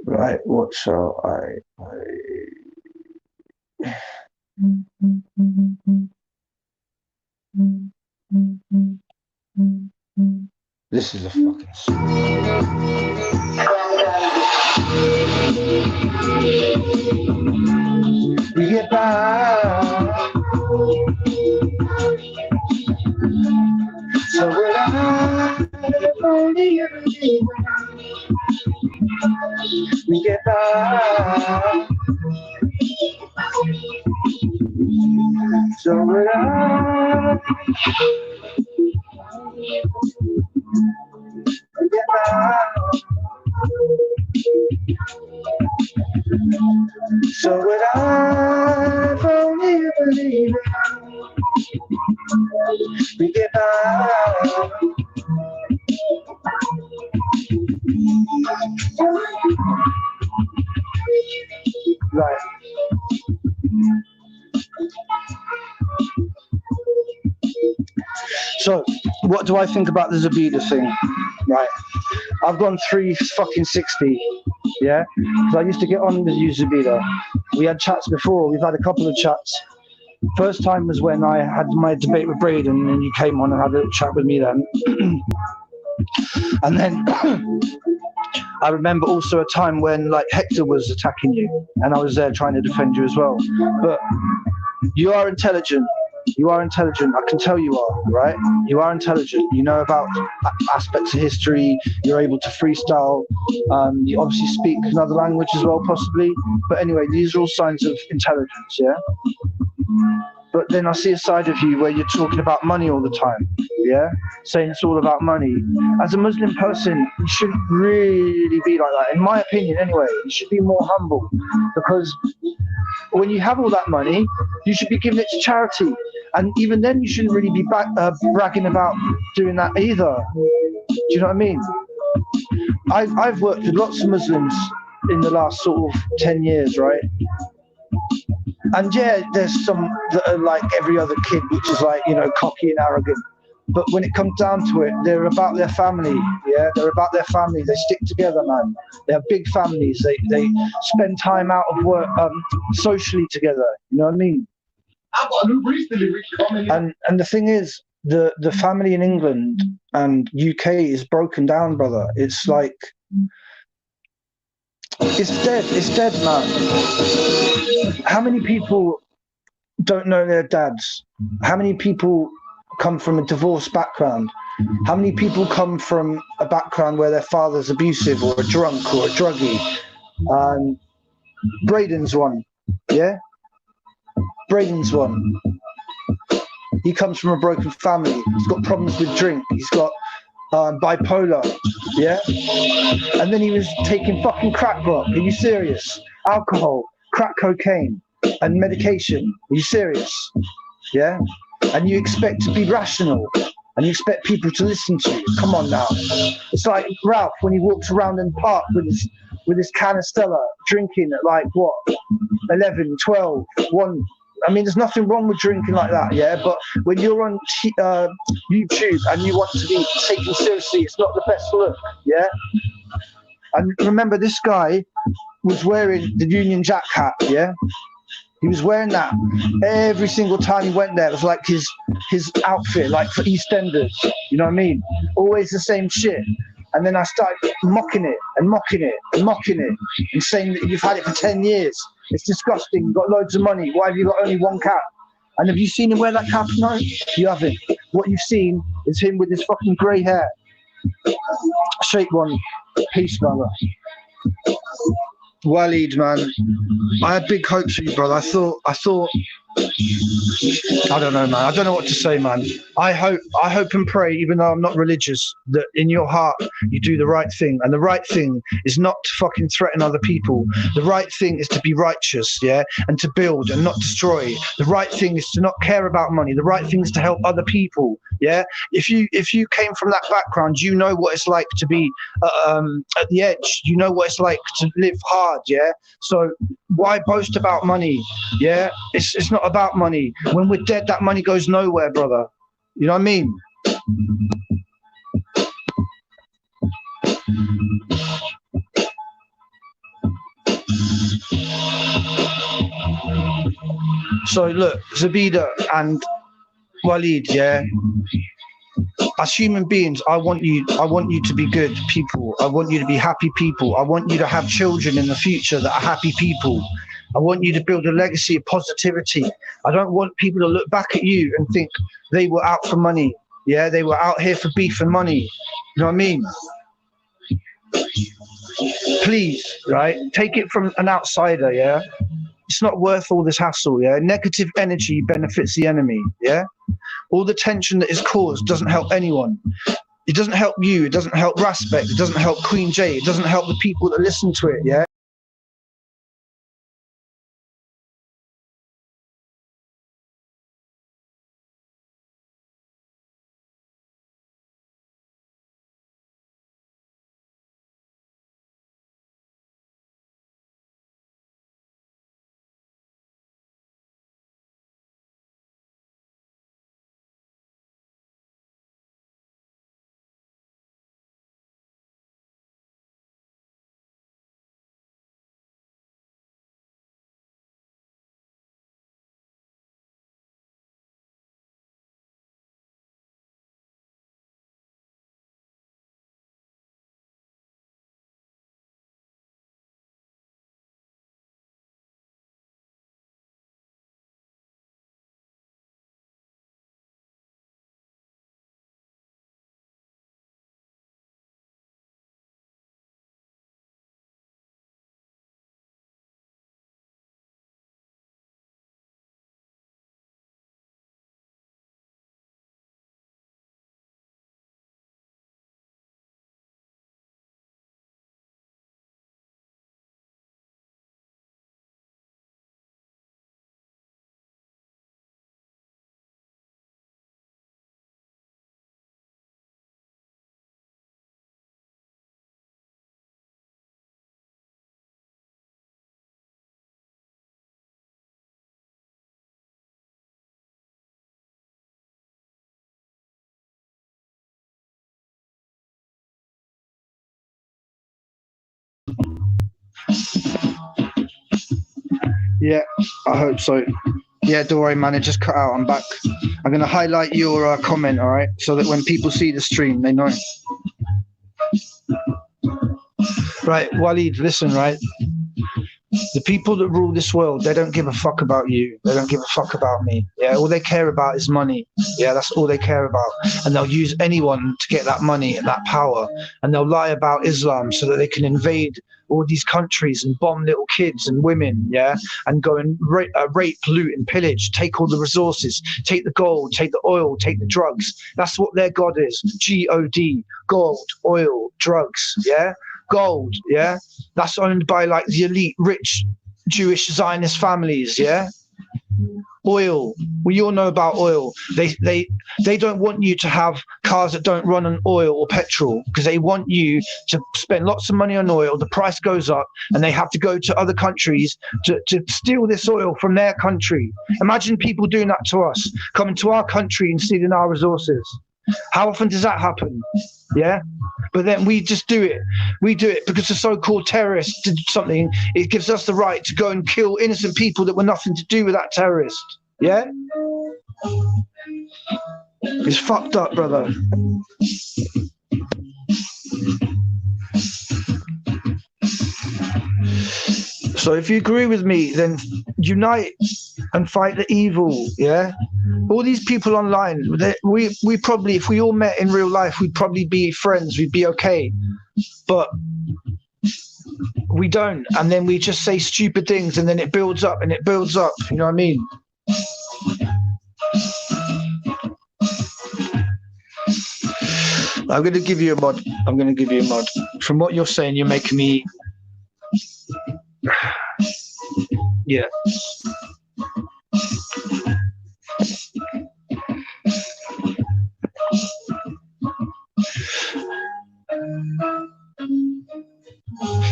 Right, what shall I play? This is a fucking song. We get by. So will I only ever be. We get by. So will I. We get by. So would I only believe it. We get by. Right. So, what do I think about the Zoubida thing? Right. I've gone 360, yeah? Because I used to get on with you, Zoubida. We had chats before. We've had a couple of chats. First time was when I had my debate with Braden, and you came on and had a little chat with me then. And then I remember also a time when like Hector was attacking you, and I was there trying to defend you as well. But you are intelligent. You are intelligent. I can tell you are, right? You are intelligent. You know about aspects of history. You're able to freestyle. You obviously speak another language as well, possibly. But anyway, these are all signs of intelligence, yeah? But then I see a side of you where you're talking about money all the time, yeah? Saying it's all about money. As a Muslim person, you shouldn't really be like that. In my opinion, anyway, you should be more humble. Because when you have all that money, you should be giving it to charity. And even then, you shouldn't really be bragging about doing that either. Do you know what I mean? I've worked with lots of Muslims in the last sort of 10 years, right? And yeah, there's some that are like every other kid, which is like, you know, cocky and arrogant. but when it comes down to it, they're about their family. Yeah, they're about their family. They stick together, man. They have big families. They spend time out of work, socially together. You know what I mean? I got a new recently coming in. And the thing is, the family in England and UK is broken down, brother. It's like it's dead. It's dead, man. How many people don't know their dads? How many people come from a divorced background? How many people come from a background where their father's abusive or a drunk or a druggie? Braden's one, yeah? Braden's one. He comes from a broken family. He's got problems with drink. He's got bipolar, yeah? And then he was taking fucking crack rock. Are you serious? Alcohol, crack cocaine, and medication. Are you serious? Yeah? And you expect to be rational, and you expect people to listen to you. Come on now. It's like Ralph when he walks around in the park with his can of Stella, drinking at like what, 11, 12, 1. I mean, there's nothing wrong with drinking like that, yeah? But when you're on YouTube and you want to be taken seriously, it's not the best look, yeah? And remember, this guy was wearing the Union Jack hat, yeah? He was wearing that every single time he went there. It was like his outfit, like for EastEnders, you know what I mean? Always the same shit. And then I started mocking it and mocking it and mocking it and saying that you've had it for 10 years. It's disgusting. You've got loads of money. Why have you got only one cap? And have you seen him wear that cap? No, you haven't. What you've seen is him with his fucking grey hair. Shake one. Peace, brother. Waleed, man, I had big hopes for you, brother. I thought, I don't know, man. I don't know what to say, man. I hope and pray, even though I'm not religious, that in your heart you do the right thing. And the right thing is not to fucking threaten other people. The right thing is to be righteous, yeah, and to build and not destroy. The right thing is to not care about money. The right thing is to help other people, yeah. If you came from that background, you know what it's like to be at the edge. You know what it's like to live hard, yeah. So why boast about money? Yeah, it's not about money. When we're dead, that money goes nowhere, brother. You know what I mean? So look, Zoubida and Waleed, yeah. As human beings, I want you to be good people. I want you to be happy people. I want you to have children in the future that are happy people. I want you to build a legacy of positivity. I don't want people to look back at you and think they were out for money. Yeah, they were out here for beef and money. You know what I mean? Please, right? Take it from an outsider, yeah? It's not worth all this hassle, yeah? Negative energy benefits the enemy, yeah? All the tension that is caused doesn't help anyone. It doesn't help you. It doesn't help Raspect. It doesn't help Queen J. It doesn't help the people that listen to it, yeah? Yeah, I hope so. Yeah, don't worry, man. It just cut out. I'm back. I'm gonna highlight your comment, all right, so that when people see the stream, they know. Right, Waleed, listen, right. The people that rule this world, they don't give a fuck about you. They don't give a fuck about me. Yeah, all they care about is money. Yeah, that's all they care about. And they'll use anyone to get that money and that power. And they'll lie about Islam so that they can invade all these countries and bomb little kids and women, yeah, and go and rape, loot, and pillage, take all the resources, take the gold, take the oil, take the drugs. That's what their God is. G-O-D, gold, oil, drugs, yeah? Gold, yeah? That's owned by like the elite, rich Jewish Zionist families, yeah? Oil, we all know about oil. They don't want you to have cars that don't run on oil or petrol because they want you to spend lots of money on oil. The price goes up and they have to go to other countries to steal this oil from their country. Imagine people doing that to us, coming to our country and stealing our resources. How often does that happen? Yeah, but then we just do it. We do it because the so-called terrorists did something. It gives us the right to go and kill innocent people that were nothing to do with that terrorist. Yeah, it's fucked up, brother. So if you agree with me, then unite and fight the evil. Yeah. All these people online, we probably, if we all met in real life, we'd probably be friends. We'd be okay. But we don't. And then we just say stupid things and then it builds up and it builds up. You know what I mean? I'm going to give you a mod. I'm going to give you a mod. From what you're saying, you're making me... Yeah.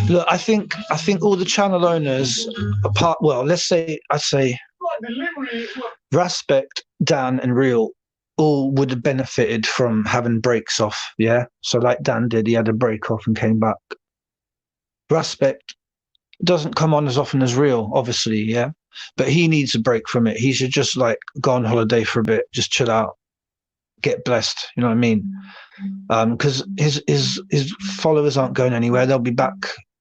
Look, I think all the channel owners, apart, well, I'd say Respect, Dan, and Real all would have benefited from having breaks off. Yeah, so like Dan did, he had a break off and came back. Respect doesn't come on as often as Real, obviously, yeah, but he needs a break from it. He should just like go on holiday for a bit, just chill out, get blessed. You know what I mean? Because his followers aren't going anywhere. They'll be back.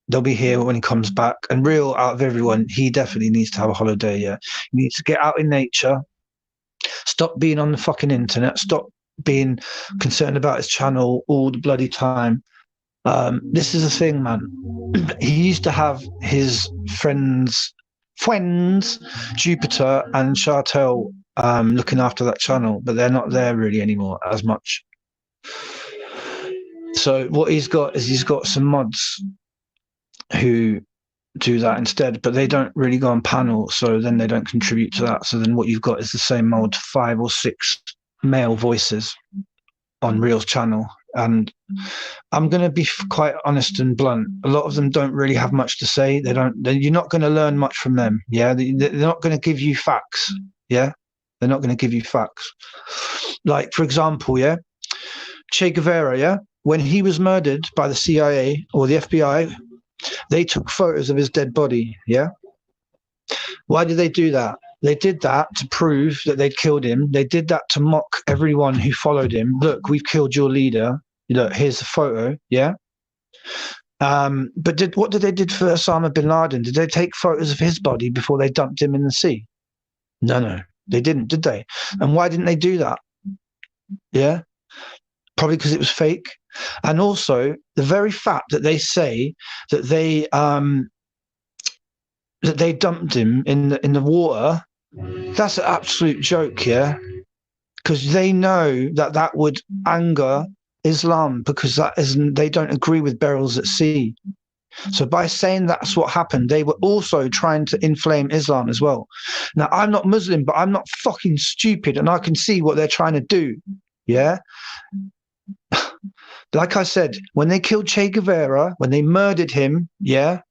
They'll be here when he comes back. And Real, out of everyone, he definitely needs to have a holiday. Yeah, he needs to get out in nature. Stop being on the fucking internet. Stop being concerned about his channel all the bloody time. This is the thing, man. He used to have his friends, Jupiter and Chartel, looking after that channel, but they're not there really anymore as much. So what he's got is he's got some mods who do that instead, but they don't really go on panel, so then they don't contribute to that. So then what you've got is the same old 5 or 6 male voices on Real's channel. And I'm going to be quite honest and blunt. A lot of them don't really have much to say. You're not going to learn much from them. Yeah. They're not going to give you facts. Yeah. They're not going to give you facts. Like, for example, yeah, Che Guevara, yeah, when he was murdered by the CIA or the FBI, they took photos of his dead body. Yeah. Why did they do that? They did that to prove that they'd killed him. They did that to mock everyone who followed him. Look, we've killed your leader. Look, here's the photo. Yeah. But what did they do for Osama bin Laden? Did they take photos of his body before they dumped him in the sea? No, they didn't, did they? And why didn't they do that? Yeah. Probably because it was fake. And also the very fact that they say that they dumped him in the water, that's an absolute joke, yeah? Because they know that would anger Islam, because they don't agree with burials at sea. So by saying that's what happened, they were also trying to inflame Islam as well. Now, I'm not Muslim, but I'm not fucking stupid, and I can see what they're trying to do, yeah? Like I said, when they killed Che Guevara, when they murdered him, yeah,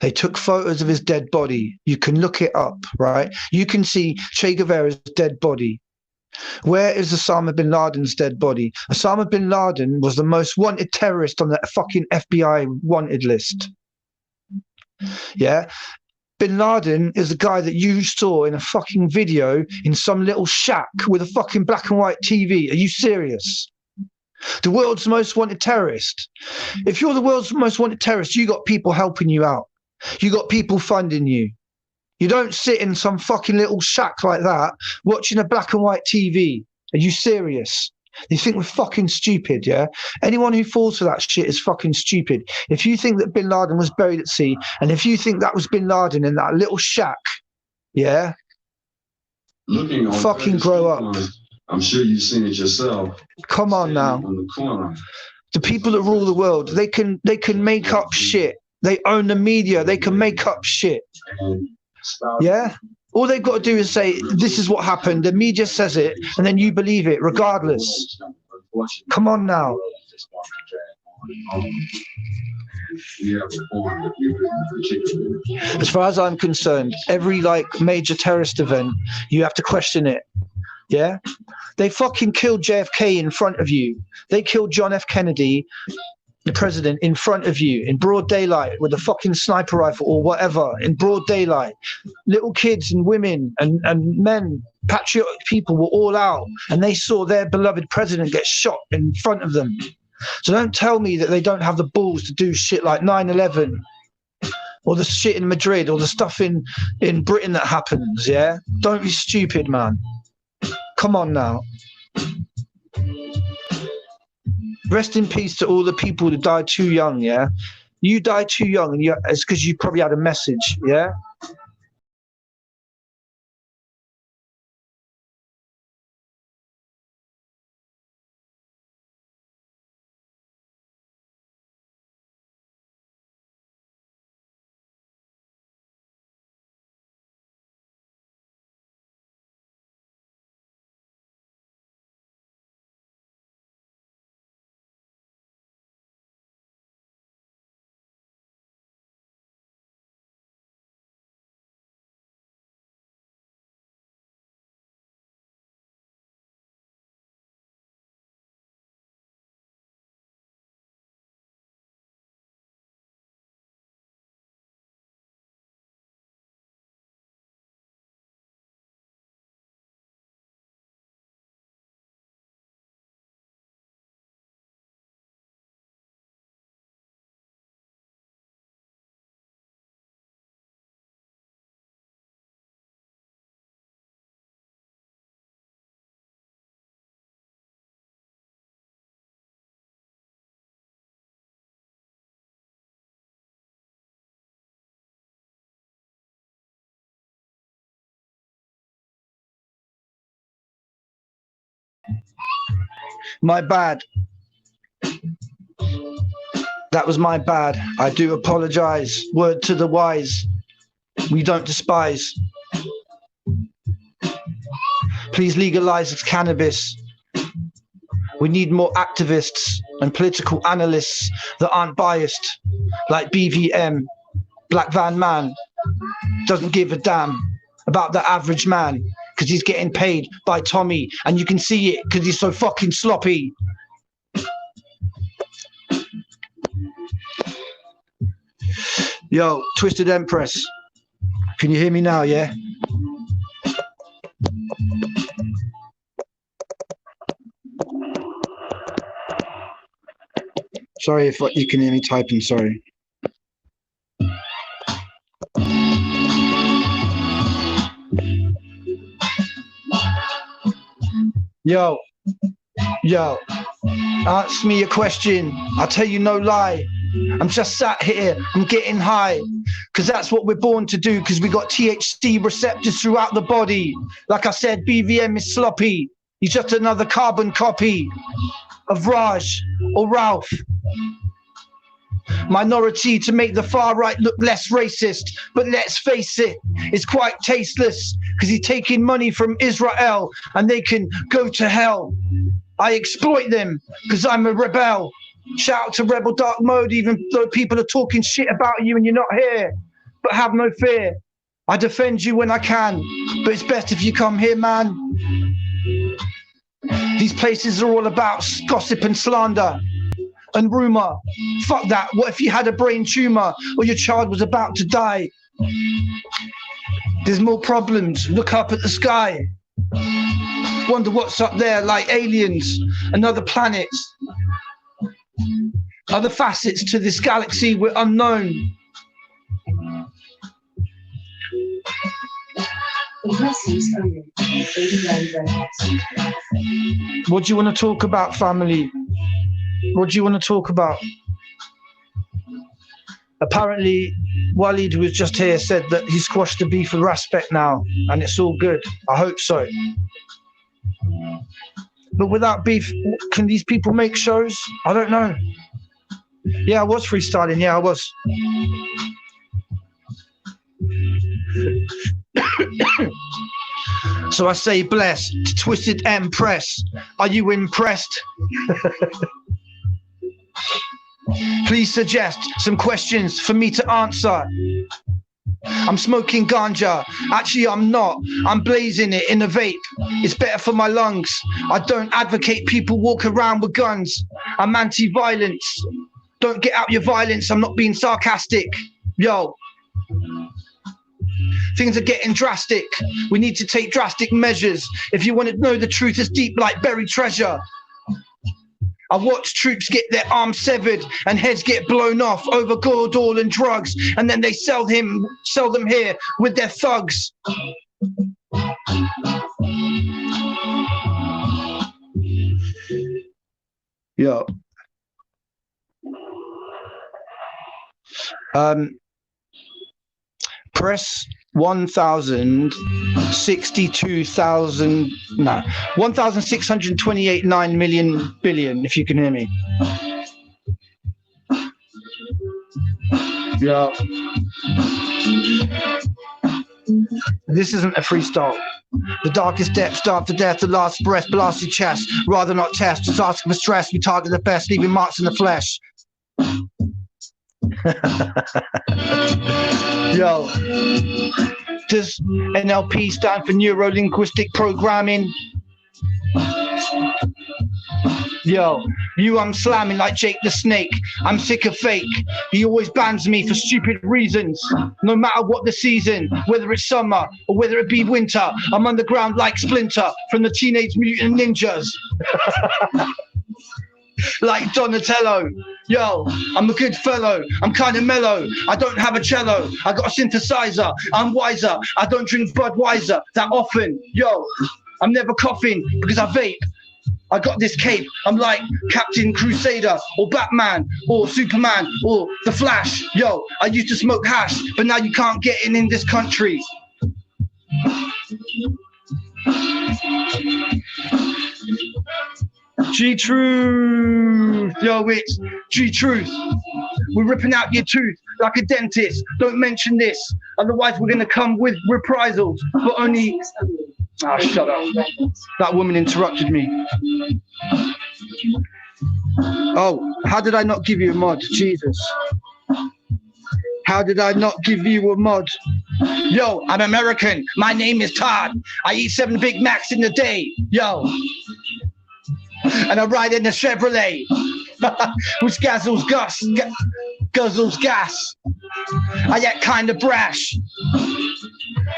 they took photos of his dead body. You can look it up, right? You can see Che Guevara's dead body. Where is Osama bin Laden's dead body? Osama bin Laden was the most wanted terrorist on the fucking FBI wanted list. Yeah? Bin Laden is the guy that you saw in a fucking video in some little shack with a fucking black and white TV. Are you serious? The world's most wanted terrorist. If you're the world's most wanted terrorist, you got people helping you out. You got people funding you. You don't sit in some fucking little shack like that watching a black and white TV. Are you serious? You think we're fucking stupid, yeah? Anyone who falls for that shit is fucking stupid. If you think that Bin Laden was buried at sea, and if you think that was Bin Laden in that little shack, yeah? Fucking grow up. I'm sure you've seen it yourself. Come on now. On the corner. The people that rule the world, they can make up shit. They own the media. They can make up shit. Yeah? All they've got to do is say, this is what happened. The media says it, and then you believe it, regardless. Come on now. As far as I'm concerned, every major terrorist event, you have to question it. Yeah? They fucking killed JFK in front of you. They killed John F. Kennedy, the president, in front of you in broad daylight with a fucking sniper rifle or whatever, in broad daylight. Little kids and women and men, patriotic people were all out, and they saw their beloved president get shot in front of them. So don't tell me that they don't have the balls to do shit like 9/11 or the shit in Madrid or the stuff in Britain that happens, yeah? Don't be stupid, man. Come on now. Rest in peace to all the people who died too young, yeah? You died too young, and it's because you probably had a message, yeah? My bad. That was my bad. I do apologize. Word to the wise. We don't despise. Please legalize cannabis. We need more activists and political analysts that aren't biased, like BVM, Black Van Man. Doesn't give a damn about the average man because he's getting paid by Tommy, and you can see it because he's so fucking sloppy. Yo, Twisted Empress, can you hear me now, yeah? Sorry if you can hear me typing, sorry. Yo, ask me a question. I'll tell you no lie. I'm just sat here, I'm getting high, because that's what we're born to do, because we got THC receptors throughout the body. Like I said, BVM is sloppy. He's just another carbon copy of Raj or Ralph. Minority to make the far right look less racist, but let's face it, it's quite tasteless, because he's taking money from Israel and they can go to hell. I exploit them because I'm a rebel. Shout out to Rebel Dark Mode, even though people are talking shit about you and you're not here. But have no fear, I defend you when I can, but it's best if you come here, man. These places are all about gossip and slander and rumor. Fuck that. What if you had a brain tumor or your child was about to die? There's more problems. Look up at the sky. Wonder what's up there, like aliens and other planets. Other facets to this galaxy we're unknown. What do you want to talk about, family? What do you want to talk about? Apparently, Walid, who was just here, said that he squashed the beef with Respect now, and it's all good. I hope so. But without beef, can these people make shows? I don't know. Yeah, I was freestyling. Yeah, I was. So I say blessed, twisted and press. Are you impressed? Please suggest some questions for me to answer. I'm smoking ganja. Actually, I'm not. I'm blazing it in a vape. It's better for my lungs. I don't advocate people walk around with guns. I'm anti-violence. Don't get out your violence. I'm not being sarcastic. Yo. Things are getting drastic. We need to take drastic measures. If you want to know the truth, it's deep like buried treasure. I watch troops get their arms severed and heads get blown off over gold, oil and drugs, and then they sell them here with their thugs. Yo. Press 1,628.9 million billion, if you can hear me. Yeah. This isn't a freestyle. The darkest depths, starve to death, the last breath, blast your chest. Rather not test, just ask for stress. We target the best, leaving marks in the flesh. Yo, does NLP stand for neuro-linguistic programming? Yo, I'm slamming like Jake the Snake. I'm sick of fake. He always bans me for stupid reasons. No matter what the season, whether it's summer or whether it be winter, I'm underground like Splinter from the Teenage Mutant Ninjas. Like Donatello. Yo, I'm a good fellow. I'm kind of mellow. I don't have a cello. I got a synthesizer. I'm wiser. I don't drink Budweiser that often. Yo, I'm never coughing because I vape. I got this cape. I'm like Captain Crusader or Batman or Superman or The Flash. Yo, I used to smoke hash, but now you can't get in this country. G-Truth, yo, it's G-Truth. We're ripping out your tooth like a dentist. Don't mention this, otherwise we're gonna come with reprisals. But only, shut up. That woman interrupted me. Oh, how did I not give you a mod? Jesus. How did I not give you a mod? Yo, I'm American. My name is Todd. I eat 7 Big Macs in a day. Yo. And I ride in a Chevrolet, which guzzles gas. I get kind of brash,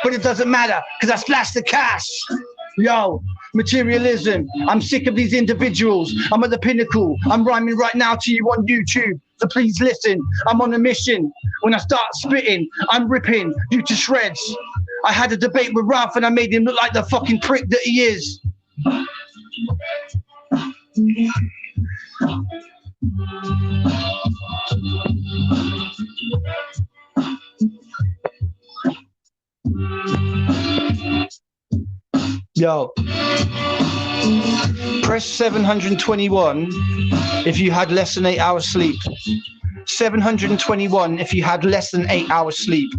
but it doesn't matter because I splash the cash. Yo, materialism. I'm sick of these individuals. I'm at the pinnacle. I'm rhyming right now to you on YouTube. So please listen. I'm on a mission. When I start spitting, I'm ripping you to shreds. I had a debate with Ralph and I made him look like the fucking prick that he is. Yo, press 721 if you had less than 8 hours sleep. 721 if you had less than 8 hours sleep.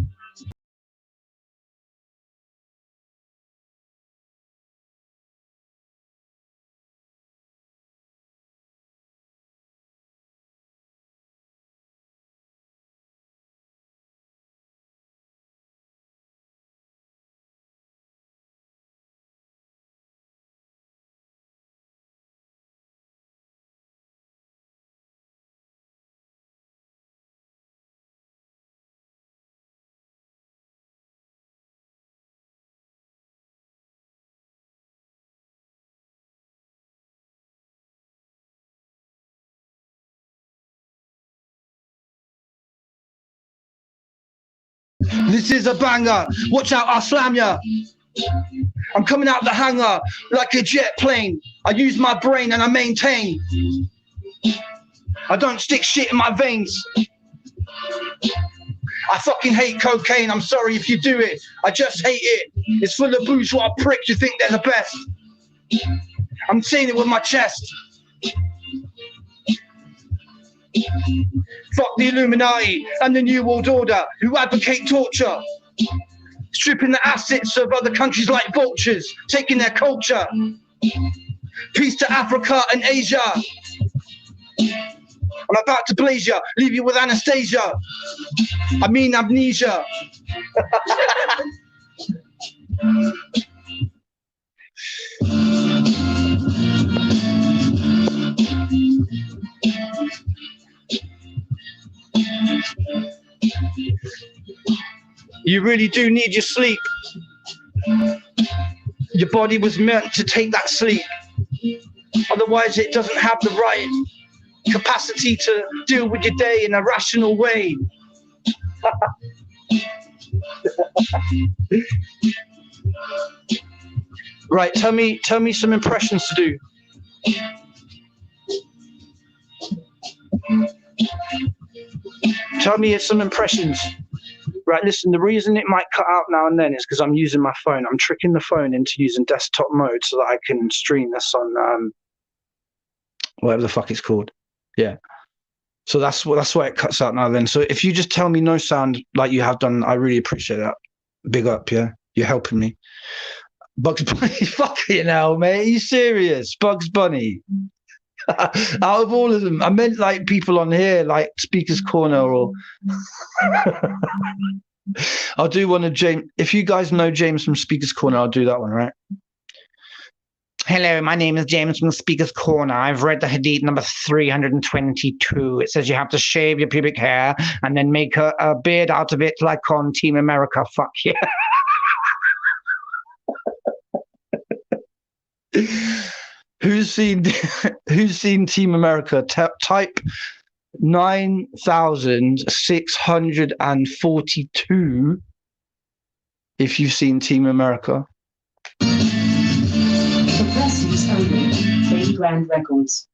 This is a banger. Watch out, I'll slam ya. I'm coming out the hangar like a jet plane. I use my brain and I maintain. I don't stick shit in my veins. I fucking hate cocaine. I'm sorry if you do it. I just hate it. It's full of bourgeois pricks who think they're the best. I'm saying it with my chest. Fuck the Illuminati and the New World Order who advocate torture. Stripping the assets of other countries like vultures, taking their culture. Peace to Africa and Asia. I'm about to blaze ya, leave you with anesthesia. I mean amnesia. You really do need your sleep. Your body was meant to take that sleep. Otherwise, it doesn't have the right capacity to deal with your day in a rational way. Right, tell me some impressions to do. Tell me some impressions. Right, listen, the reason it might cut out now and then is because I'm using my phone. I'm tricking the phone into using desktop mode so that I can stream this on whatever the fuck it's called. Yeah. So that's why it cuts out now then. So if you just tell me no sound like you have done, I really appreciate that. Big up, yeah? You're helping me. Bugs Bunny, fucking hell, mate. Are you serious? Bugs Bunny. Out of all of them, I meant like people on here, like Speaker's Corner, or I'll do one of James. If you guys know James from Speaker's Corner, I'll do that one, right? Hello, my name is James from Speaker's Corner. I've read the Hadith number 322. It says you have to shave your pubic hair and then make a beard out of it, like on Team America. Fuck yeah. Who's seen Team America? Type 9,642 if you've seen Team America. The press is only 3 grand records.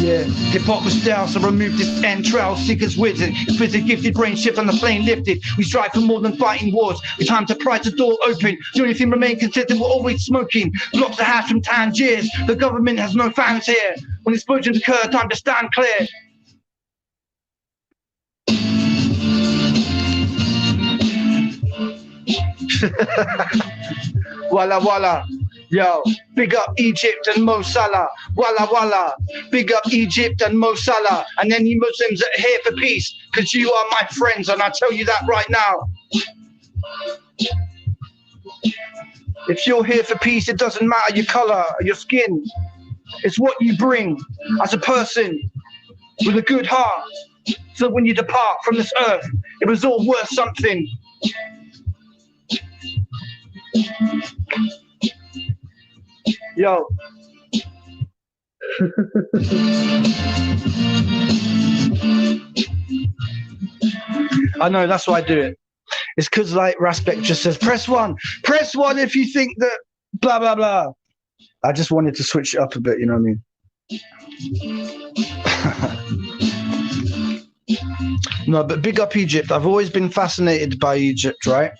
Yeah, hip-hop was down, so remove this entrail, seekers wizard, explicit gifted brain shift on the plane lifted. We strive for more than fighting wars, we time to pry the door open. Do anything remain consistent, we're always smoking. Blocks of hash from Tangiers, the government has no fans here. When explosions occur, time to stand clear. Walla walla. Yo, big up Egypt and Mo Salah. Walla walla. Big up Egypt and Mo Salah. And any Muslims that are here for peace, because you are my friends, and I tell you that right now. If you're here for peace, it doesn't matter your color or your skin. It's what you bring as a person with a good heart. So when you depart from this earth, it was all worth something. Yo. I know, that's why I do it. It's because like Raspek just says, press one if you think that blah, blah, blah. I just wanted to switch it up a bit, you know what I mean? No, but big up Egypt. I've always been fascinated by Egypt, right?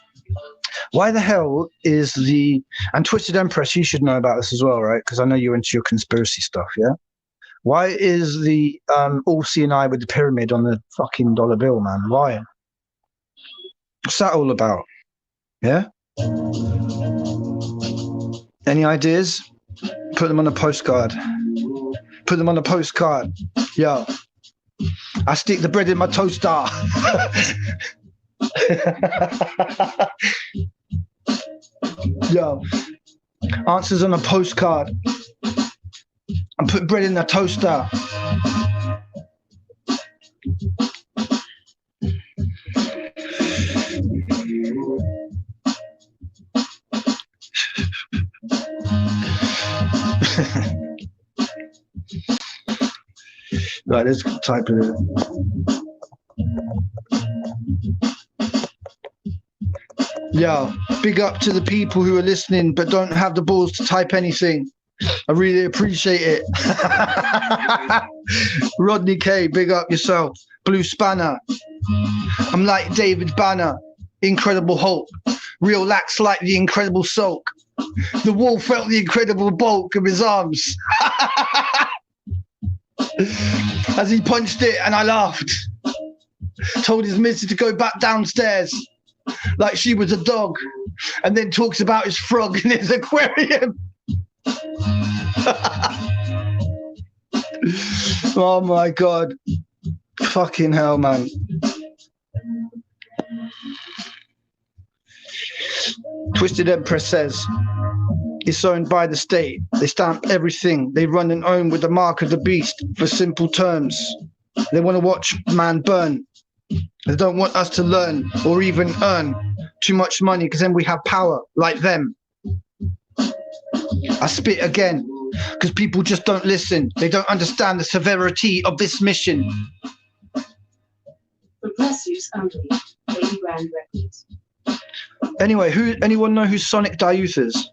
Why the hell is and Twisted Empress, you should know about this as well, right? Because I know you're into your conspiracy stuff, yeah? Why is the all-seeing eye with the pyramid on the fucking dollar bill, man? Why? What's that all about? Yeah? Any ideas? Put them on a postcard. Put them on a postcard. Yo. I stick the bread in my toaster. Yo, answers on a postcard and put bread in the toaster. Right, let's type it in. Yo, big up to the people who are listening but don't have the balls to type anything. I really appreciate it. Rodney K, big up yourself. Blue Spanner. I'm like David Banner, Incredible Hulk. Real lax like the Incredible Sulk. The wall felt the incredible bulk of his arms. As he punched it and I laughed. Told his missus to go back downstairs like she was a dog. And then talks about his frog in his aquarium. Oh my God. Fucking hell, man. Twisted Empress says, it's owned by the state. They stamp everything. They run and own with the mark of the beast for simple terms. They want to watch man burn. They don't want us to learn or even earn too much money because then we have power like them. I spit again because people just don't listen. They don't understand the severity of this mission. For press use only, 80 grand records. Anyway, anyone know who Sonic Dayuth is?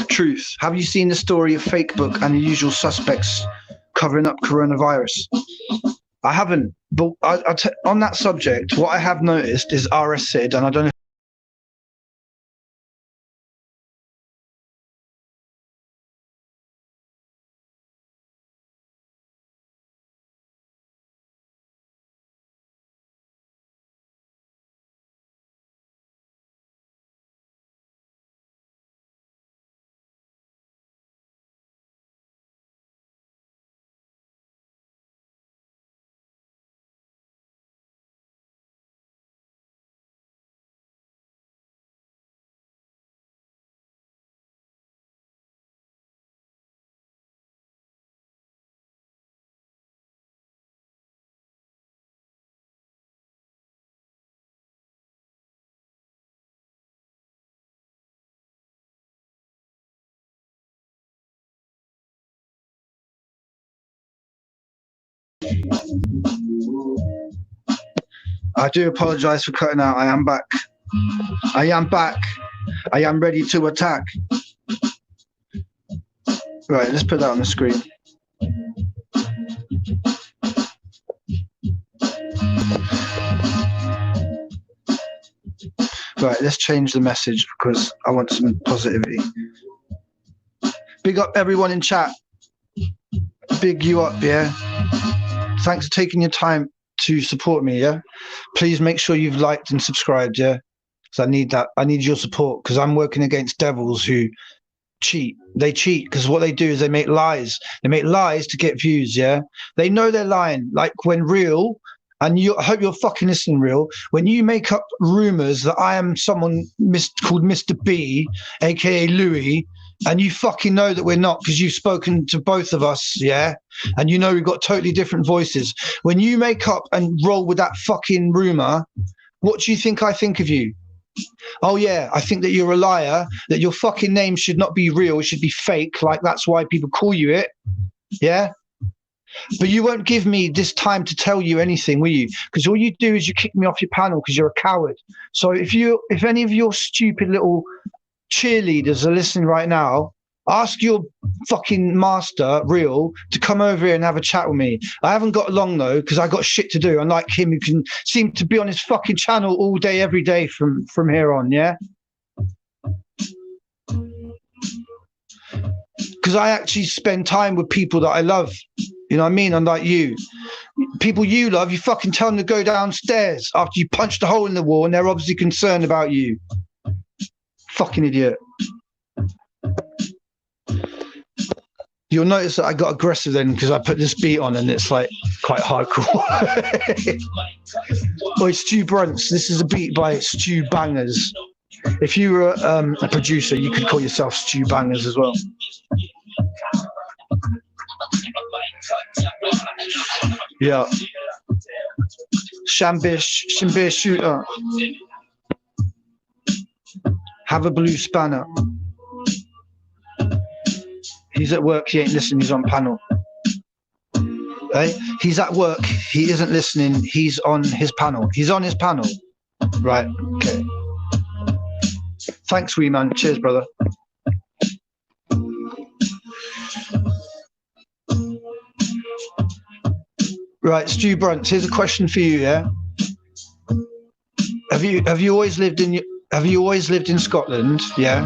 Truth. Have you seen the story of Fake Book and the usual suspects covering up coronavirus? I haven't, but on that subject, what I have noticed is RS Sid, and I don't know. I do apologize for cutting out. I am back. I am back. I am ready to attack. Right, let's put that on the screen. Right, let's change the message because I want some positivity. Big up everyone in chat. Big you up, yeah? Thanks for taking your time to support me, yeah? Please make sure you've liked and subscribed, yeah? Because I need that. I need your support because I'm working against devils who cheat. They cheat because what they do is they make lies. They make lies to get views, yeah? They know they're lying. Like when Real, and I hope you're fucking listening, Real, when you make up rumors that I am someone called Mr. B, aka Louis, and you fucking know that we're not because you've spoken to both of us, yeah? And you know we've got totally different voices. When you make up and roll with that fucking rumor, what do you think I think of you? Oh yeah, I think that you're a liar, that your fucking name should not be real, it should be fake, like that's why people call you it, yeah? But you won't give me this time to tell you anything, will you? Because all you do is you kick me off your panel because you're a coward. So if any of your stupid little cheerleaders are listening right now, ask your fucking master, Real, to come over here and have a chat with me. I haven't got long though because I got shit to do, unlike him who can seem to be on his fucking channel all day every day from here on, yeah? Because I actually spend time with people that I love, you know what I mean? Unlike you, people you love, you fucking tell them to go downstairs after you punched a hole in the wall and they're obviously concerned about you. Fucking idiot. You'll notice that I got aggressive then because I put this beat on and it's like quite hardcore. Oi, Stu Brunts, this is a beat by Stu Bangers. If you were a producer, you could call yourself Stu Bangers as well. Yeah. Shambir Shooter. Have a blue spanner. He's at work, he ain't listening, he's on panel. Hey, he's at work. He isn't listening. He's on his panel. He's on his panel. Right. Okay. Thanks, wee man. Cheers, brother. Right, Stu Brunt. Here's a question for you. Yeah. Have you always lived in Scotland? Yeah.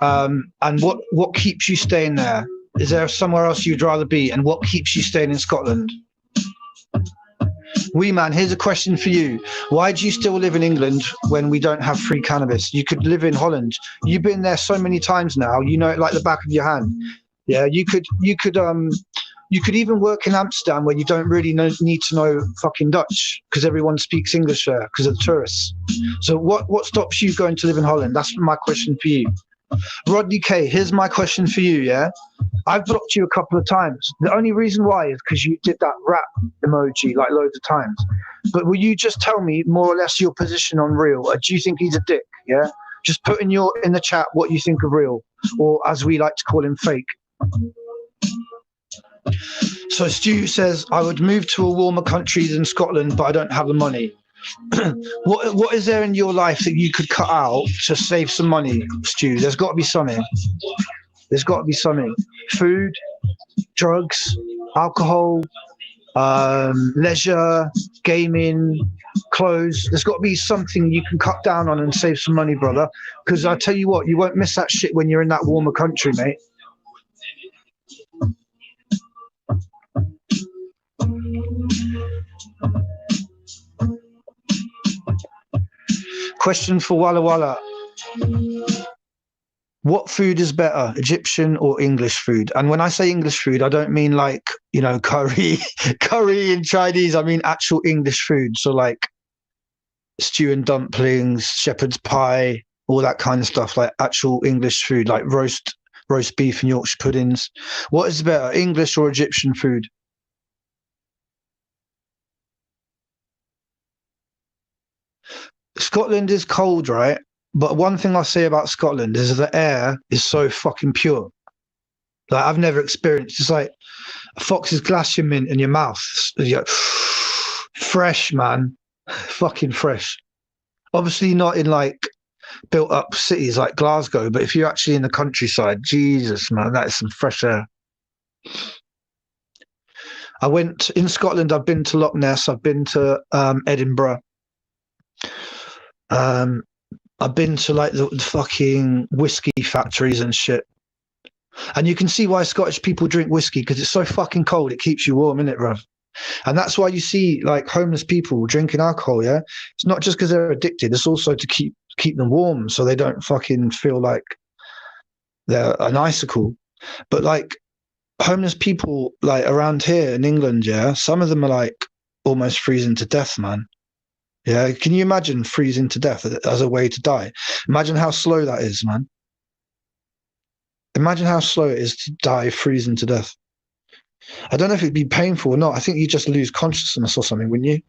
And what keeps you staying there? Is there somewhere else you'd rather be? And what keeps you staying in Scotland? Wee man, here's a question for you. Why do you still live in England when we don't have free cannabis? You could live in Holland. You've been there so many times now. You know it like the back of your hand. Yeah, you could even work in Amsterdam where you don't really need to know fucking Dutch because everyone speaks English there because of the tourists. So what stops you going to live in Holland? That's my question for you. Rodney K, here's my question for you, yeah? I've blocked you a couple of times. The only reason why is because you did that rap emoji like loads of times. But will you just tell me more or less your position on Real? Or do you think he's a dick, yeah? Just put in the chat what you think of Real, or as we like to call him, Fake. So Stu says, I would move to a warmer country than Scotland, but I don't have the money. What is there in your life that you could cut out to save some money, Stu? There's got to be something. There's got to be something. Food, drugs, alcohol, leisure, gaming, clothes. There's got to be something you can cut down on and save some money, brother. Because I tell you what, you won't miss that shit when you're in that warmer country, mate. Question for Walla Walla. What food is better, Egyptian or English food? And when I say English food, I don't mean like, you know, curry in Chinese. I mean actual English food. So like stew and dumplings, shepherd's pie, all that kind of stuff, like actual English food, like roast beef and Yorkshire puddings. What is better, English or Egyptian food? Scotland is cold, right? But one thing I say about Scotland is the air is so fucking pure. Like I've never experienced. It's like a Fox's glacier mint in your mouth. You're like, fresh, man, fucking fresh. Obviously not in like built up cities like Glasgow, but if you're actually in the countryside, Jesus, man, that is some fresh air. I went in Scotland. I've been to Loch Ness. I've been to Edinburgh. I've been to like the fucking whiskey factories and shit. And you can see why Scottish people drink whiskey, because it's so fucking cold. It keeps you warm, innit, bruv? And that's why you see like homeless people drinking alcohol, yeah? It's not just because they're addicted. It's also to keep them warm so they don't fucking feel like they're an icicle. But like homeless people like around here in England, yeah, some of them are like almost freezing to death, man. Yeah, can you imagine freezing to death as a way to die? Imagine how slow that is, man. Imagine how slow it is to die freezing to death. I don't know if it'd be painful or not. I think you just lose consciousness or something, wouldn't you?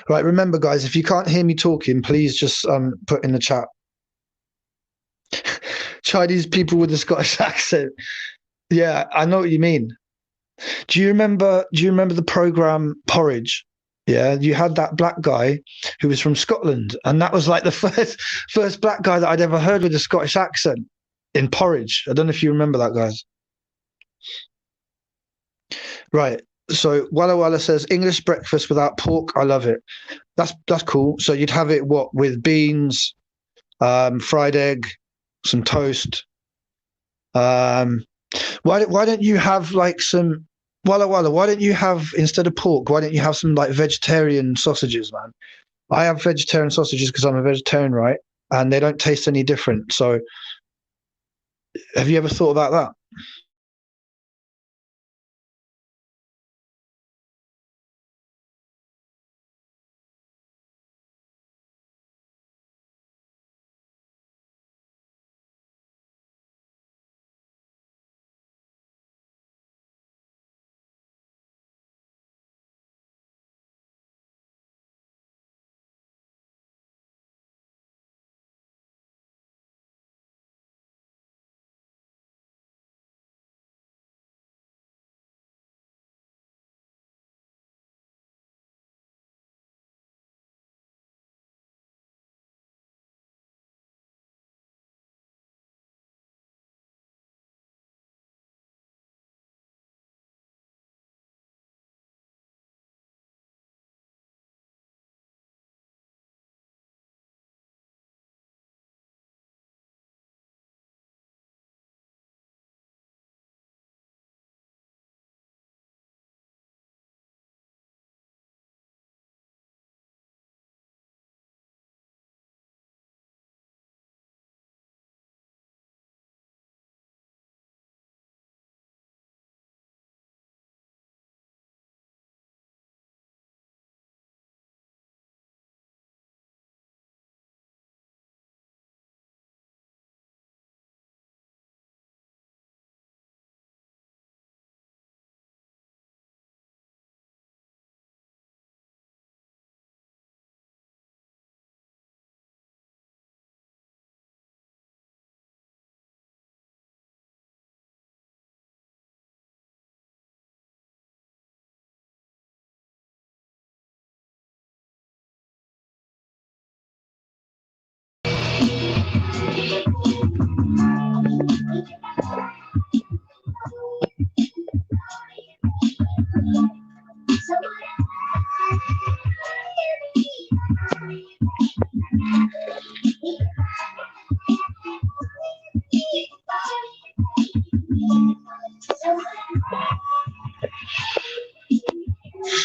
Right, remember, guys, if you can't hear me talking, please just put in the chat. Chinese people with a Scottish accent. Yeah, I know what you mean. Do you remember the program Porridge? Yeah, you had that black guy who was from Scotland, and that was like the first black guy that I'd ever heard with a Scottish accent in Porridge. I don't know if you remember that, guys. Right. So Walla Walla says English breakfast without pork. I love it. That's cool. So you'd have it what with beans, fried egg, some toast. Why don't you have like some Walla Walla? Why don't you have instead of pork? Why don't you have some like vegetarian sausages, man? I have vegetarian sausages because I'm a vegetarian, right? And they don't taste any different. So have you ever thought about that?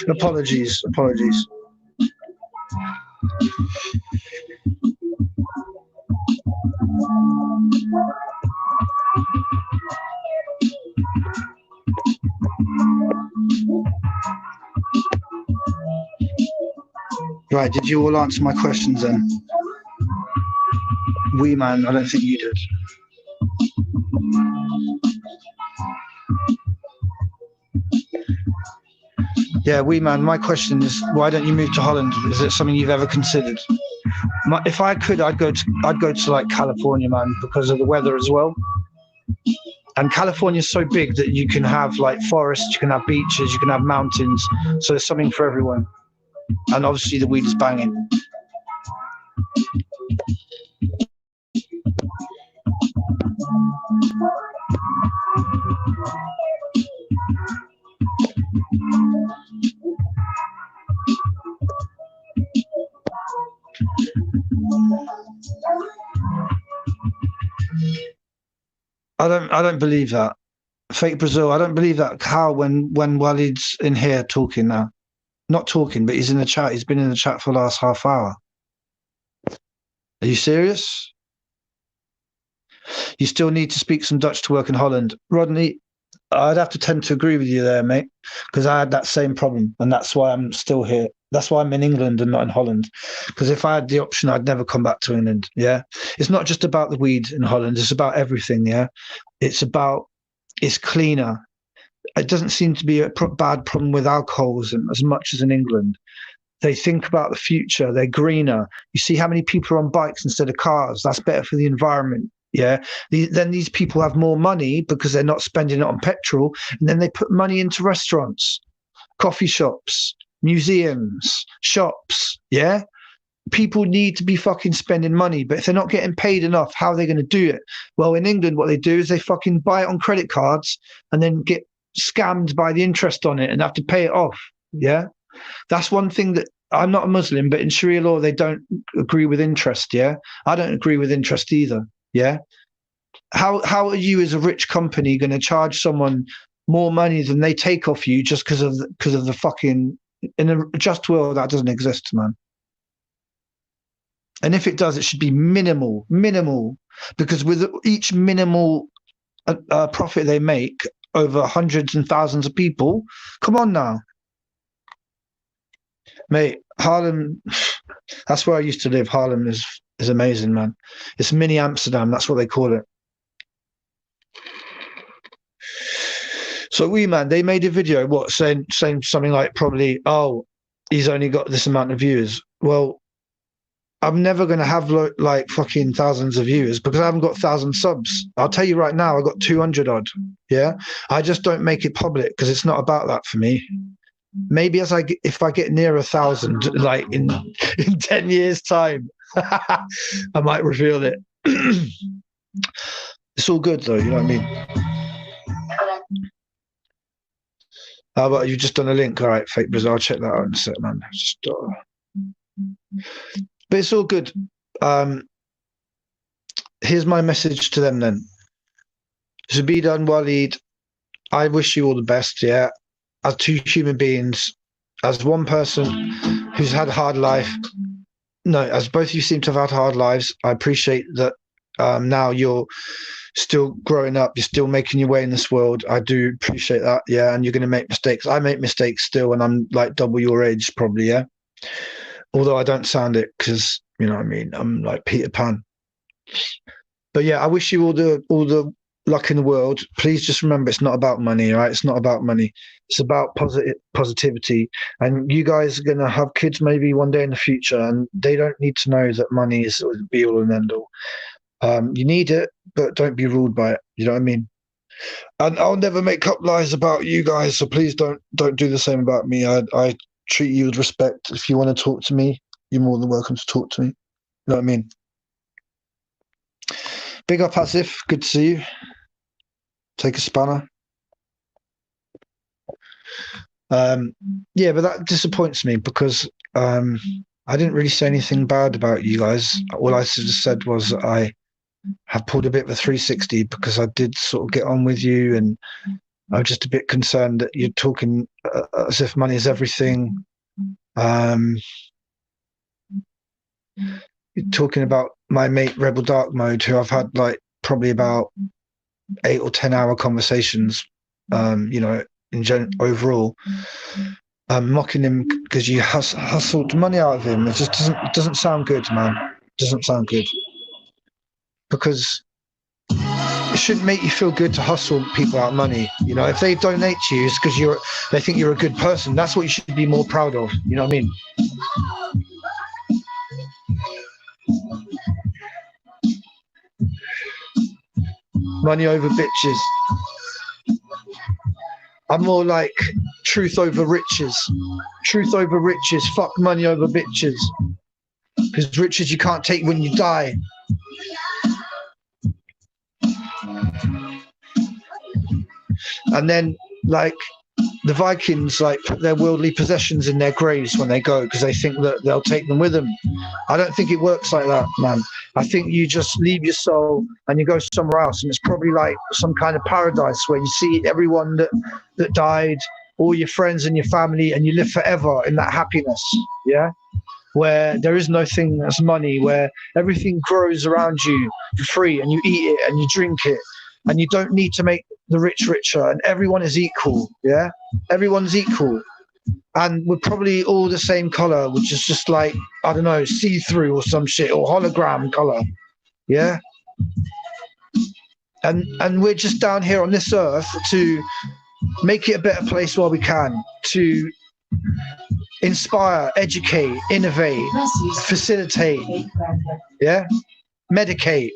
Apologies, apologies. Right, did you all answer my questions then? Wee man, I don't think you did. Yeah, wee man, my question is, why don't you move to Holland? Is it something you've ever considered? If I could, I'd go to like California, man, because of the weather as well. And California is so big that you can have like forests, you can have beaches, you can have mountains. So there's something for everyone. And obviously the weed is banging. I don't believe that. Fake Brazil, I don't believe that. How when Walid's in here talking now? Not talking, but he's in the chat. He's been in the chat for the last half hour. Are you serious? You still need to speak some Dutch to work in Holland. Rodney, I'd have to tend to agree with you there, mate, because I had that same problem, and that's why I'm still here. That's why I'm in England and not in Holland. Because if I had the option, I'd never come back to England. Yeah, it's not just about the weed in Holland. It's about everything. Yeah, it's cleaner. It doesn't seem to be a bad problem with alcoholism as much as in England. They think about the future. They're greener. You see how many people are on bikes instead of cars. That's better for the environment. Yeah. Then these people have more money because they're not spending it on petrol. And then they put money into restaurants, coffee shops, museums, shops. Yeah. People need to be fucking spending money, but if they're not getting paid enough, how are they going to do it? Well, in England, what they do is they fucking buy it on credit cards and then get scammed by the interest on it and have to pay it off. Yeah. That's one thing that I'm not a Muslim, but in Sharia law, they don't agree with interest. Yeah. I don't agree with interest either. Yeah. How are you as a rich company going to charge someone more money than they take off you just because of the fucking, in a just world, that doesn't exist, man. And if it does, it should be minimal, because with each minimal profit they make over hundreds and thousands of people, come on now. Mate, Harlem, that's where I used to live. Harlem is amazing, man. It's mini Amsterdam, that's what they call it. So man, they made a video, saying something like probably, oh, he's only got this amount of viewers. Well, I'm never going to have like fucking thousands of viewers because I haven't got 1,000 subs. I'll tell you right now, I got 200 odd. Yeah. I just don't make it public because it's not about that for me. Maybe if I get near 1,000, like in 10 years time, I might reveal it. It's all good though. You know what I mean? How about you've just done a link? All right, Fake Brazil. I'll check that out in a sec, man. But it's all good. Here's my message to them then. Zoubida and Walid, I wish you all the best, yeah. As two human beings, as one person who's had a hard life. No, as both of you seem to have had hard lives, I appreciate that now you're still growing up, you're still making your way in this world. I do appreciate that, yeah, and you're going to make mistakes. I make mistakes still, and I'm like double your age probably, yeah. Although I don't sound it because, you know what I mean, I'm like Peter Pan. But yeah, I wish you all the luck in the world. Please just remember, it's not about money, all right? It's not about money. It's about positivity. And you guys are going to have kids maybe one day in the future, and they don't need to know that money is the be all and end all. You need it, but don't be ruled by it. You know what I mean? And I'll never make up lies about you guys, so please don't do the same about me. I treat you with respect. If you want to talk to me, you're more than welcome to talk to me. You know what I mean? Big up, Asif. Good to see you. Take a spanner. Yeah, but that disappoints me because I didn't really say anything bad about you guys. All I just said was I have pulled a bit of a 360 because I did sort of get on with you and I'm just a bit concerned that you're talking as if money is everything. You're talking about my mate Rebel Dark Mode, who I've had like probably about 8 or 10 hour conversations, overall, mocking him because you hustled money out of him. It just doesn't sound good, man. Doesn't sound good, because it shouldn't make you feel good to hustle people out money. If they donate to you, it's because they think you're a good person. That's what you should be more proud of. You know what I mean? Money over bitches. I'm more like truth over riches. Truth over riches. Fuck money over bitches. Because riches you can't take when you die. And then, like, the Vikings, like, put their worldly possessions in their graves when they go because they think that they'll take them with them. I don't think it works like that, man. I think you just leave your soul and you go somewhere else, and it's probably like some kind of paradise where you see everyone that died, all your friends and your family, and you live forever in that happiness, yeah? Where there is no thing as money, where everything grows around you for free, and you eat it and you drink it, and you don't need to make the rich richer, and everyone is equal, yeah? Everyone's equal. And we're probably all the same color, which is just like, I don't know, see-through or some shit, or hologram color, yeah? And we're just down here on this earth to make it a better place while we can, to inspire, educate, innovate, facilitate, yeah? Medicate.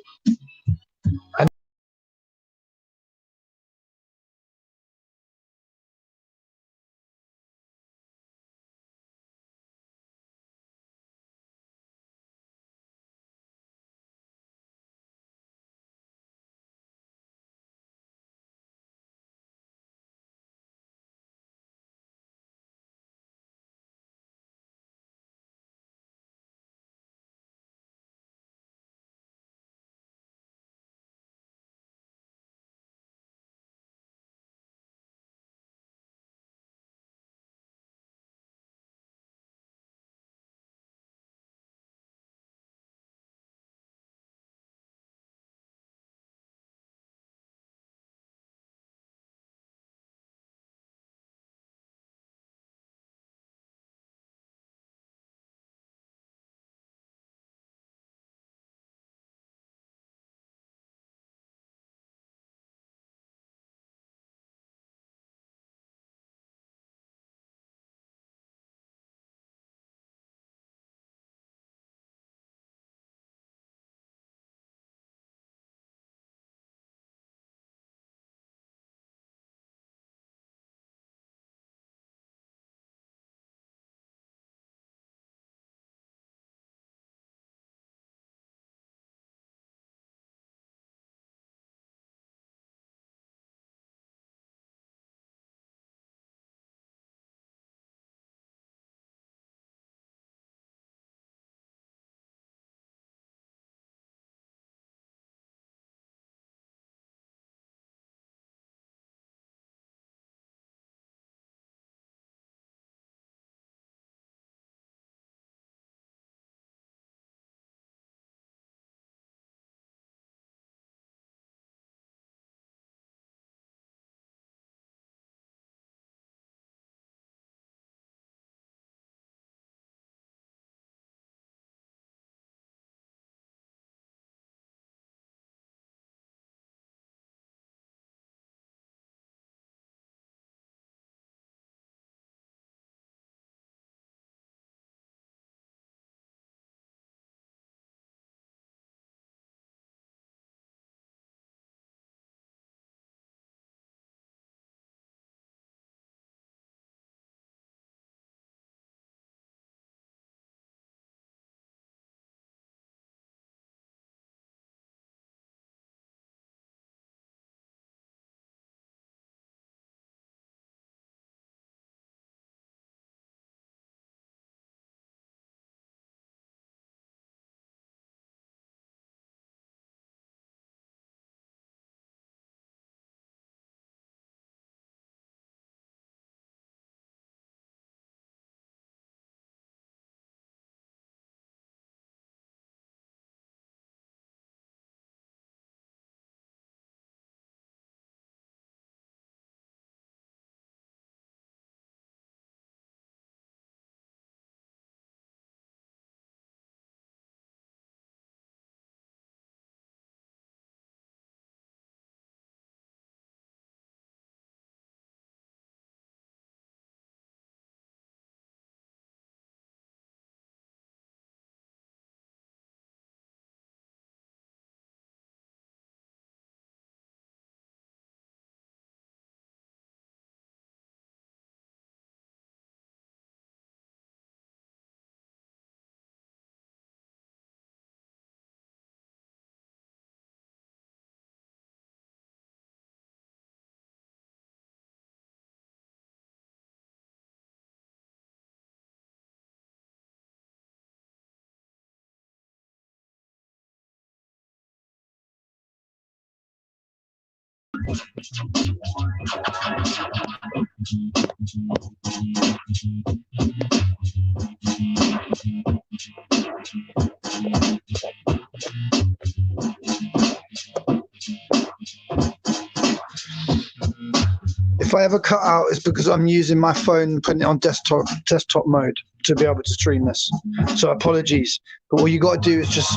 If I ever cut out, it's because I'm using my phone, putting it on desktop mode to be able to stream this. So apologies. But all you got to do is just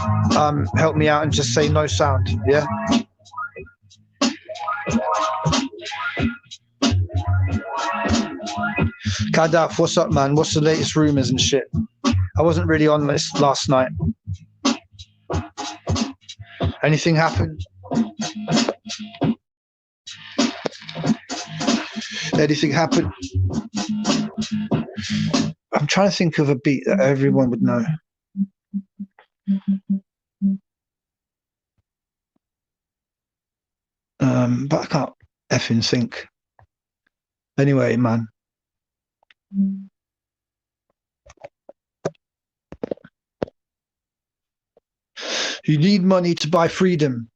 help me out and just say no sound. Yeah. Kadaf, what's up, man? What's the latest rumors and shit? I wasn't really on this last night. Anything happen? Anything happen? I'm trying to think of a beat that everyone would know. But I can't effing think. Anyway, man. You need money to buy freedom,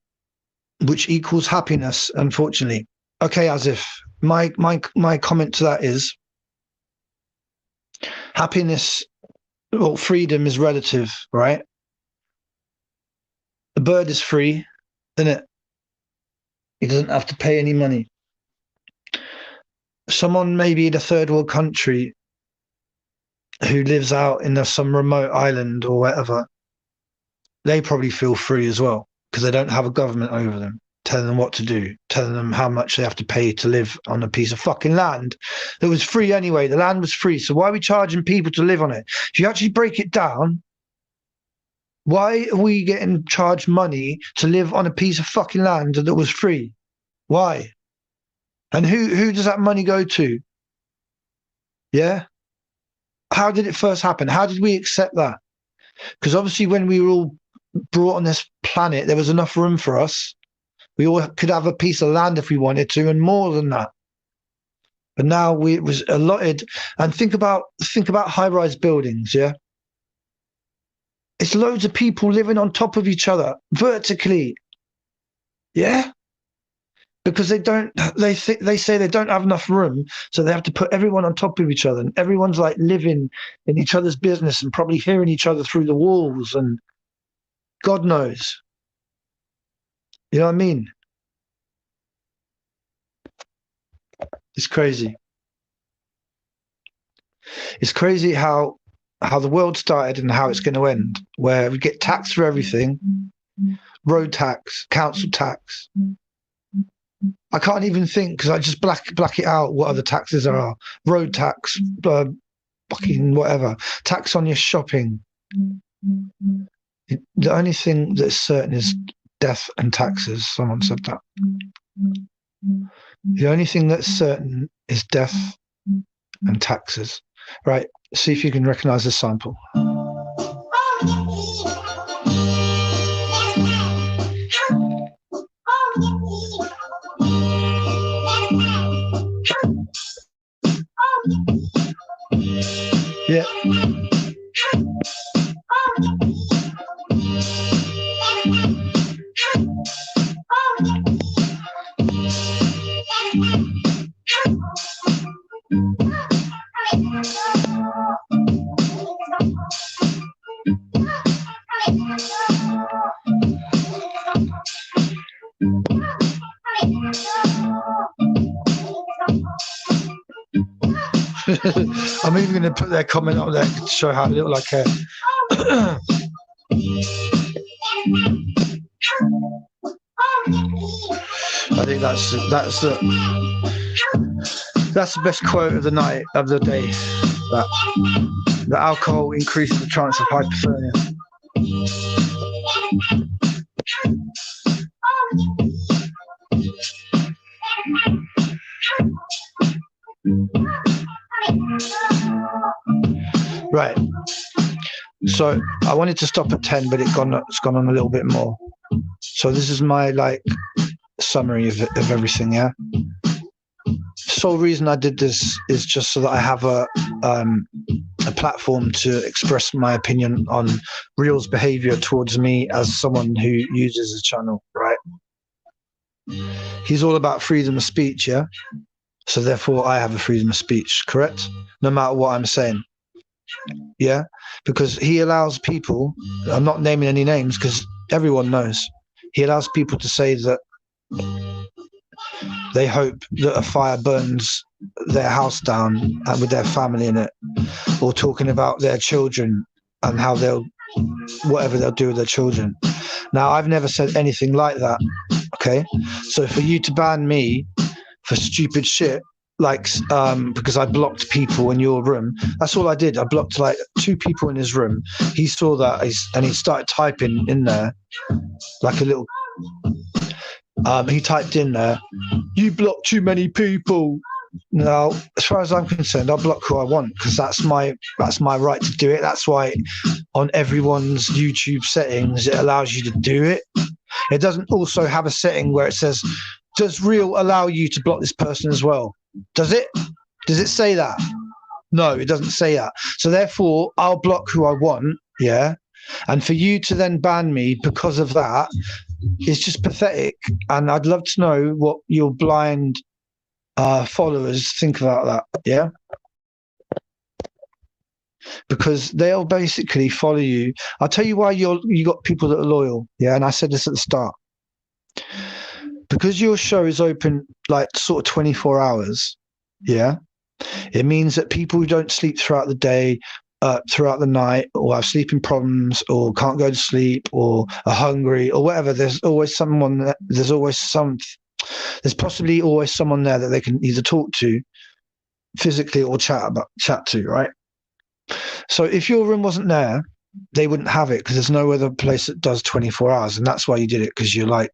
which equals happiness, unfortunately. Okay, as if my comment to that is happiness, well, freedom is relative, right? The bird is free, isn't it? He doesn't have to pay any money. Someone maybe in a third world country who lives out in some remote island or whatever, they probably feel free as well because they don't have a government over them telling them what to do, telling them how much they have to pay to live on a piece of fucking land that was free anyway. The land was free. So why are we charging people to live on it? If you actually break it down, why are we getting charged money to live on a piece of fucking land that was free? Why? And who does that money go to? Yeah? How did it first happen? How did we accept that? Because obviously when we were all brought on this planet, there was enough room for us. We all could have a piece of land if we wanted to, and more than that. But now it was allotted. And think about high-rise buildings, yeah? It's loads of people living on top of each other, vertically. Yeah? Because they say they don't have enough room, so they have to put everyone on top of each other. And everyone's like living in each other's business and probably hearing each other through the walls, and God knows. You know what I mean? It's crazy. It's crazy how the world started and how it's going to end, where we get taxed for everything, road tax, council tax. I can't even think because I just black it out what other taxes there are. Road tax, fucking whatever. Tax on your shopping. The only thing that's certain is death and taxes. Someone said that. The only thing that's certain is death and taxes. Right, see if you can recognize the sample. Yeah. I'm even going to put their comment up there to show how little I care. I think that's the best quote of the night, of the day. That alcohol increases the chance of hypothermia. Right. So I wanted to stop at 10, but it's gone on a little bit more. So this is my summary of everything. Yeah. Sole reason I did this is just so that I have a platform to express my opinion on Real's behavior towards me as someone who uses the channel. Right. He's all about freedom of speech, yeah? So therefore I have a freedom of speech, correct? No matter what I'm saying. Yeah? Because he allows people, I'm not naming any names because everyone knows. He allows people to say that they hope that a fire burns their house down and with their family in it, or talking about their children and how whatever they'll do with their children. Now, I've never said anything like that, okay? So for you to ban me for stupid shit, like because I blocked people in your room, that's all I did. I blocked like 2 people in his room. He saw that and he started typing in there like a little... he typed in there, "You blocked too many people." Now, as far as I'm concerned, I'll block who I want because that's my right to do it. That's why on everyone's YouTube settings, it allows you to do it. It doesn't also have a setting where it says, does Real allow you to block this person as well? Does it? Does it say that? No, it doesn't say that. So therefore, I'll block who I want, yeah? And for you to then ban me because of that is just pathetic. And I'd love to know what your blind followers think about that, yeah? Because they'll basically follow you. I'll tell you why you got people that are loyal, yeah? And I said this at the start. Because your show is open like sort of 24 hours, yeah? It means that people who don't sleep throughout the day, throughout the night, or have sleeping problems, or can't go to sleep, or are hungry, or whatever, there's possibly always someone there that they can either talk to physically or chat to, right? So if your room wasn't there, they wouldn't have it because there's no other place that does 24 hours, and that's why you did it, because you're like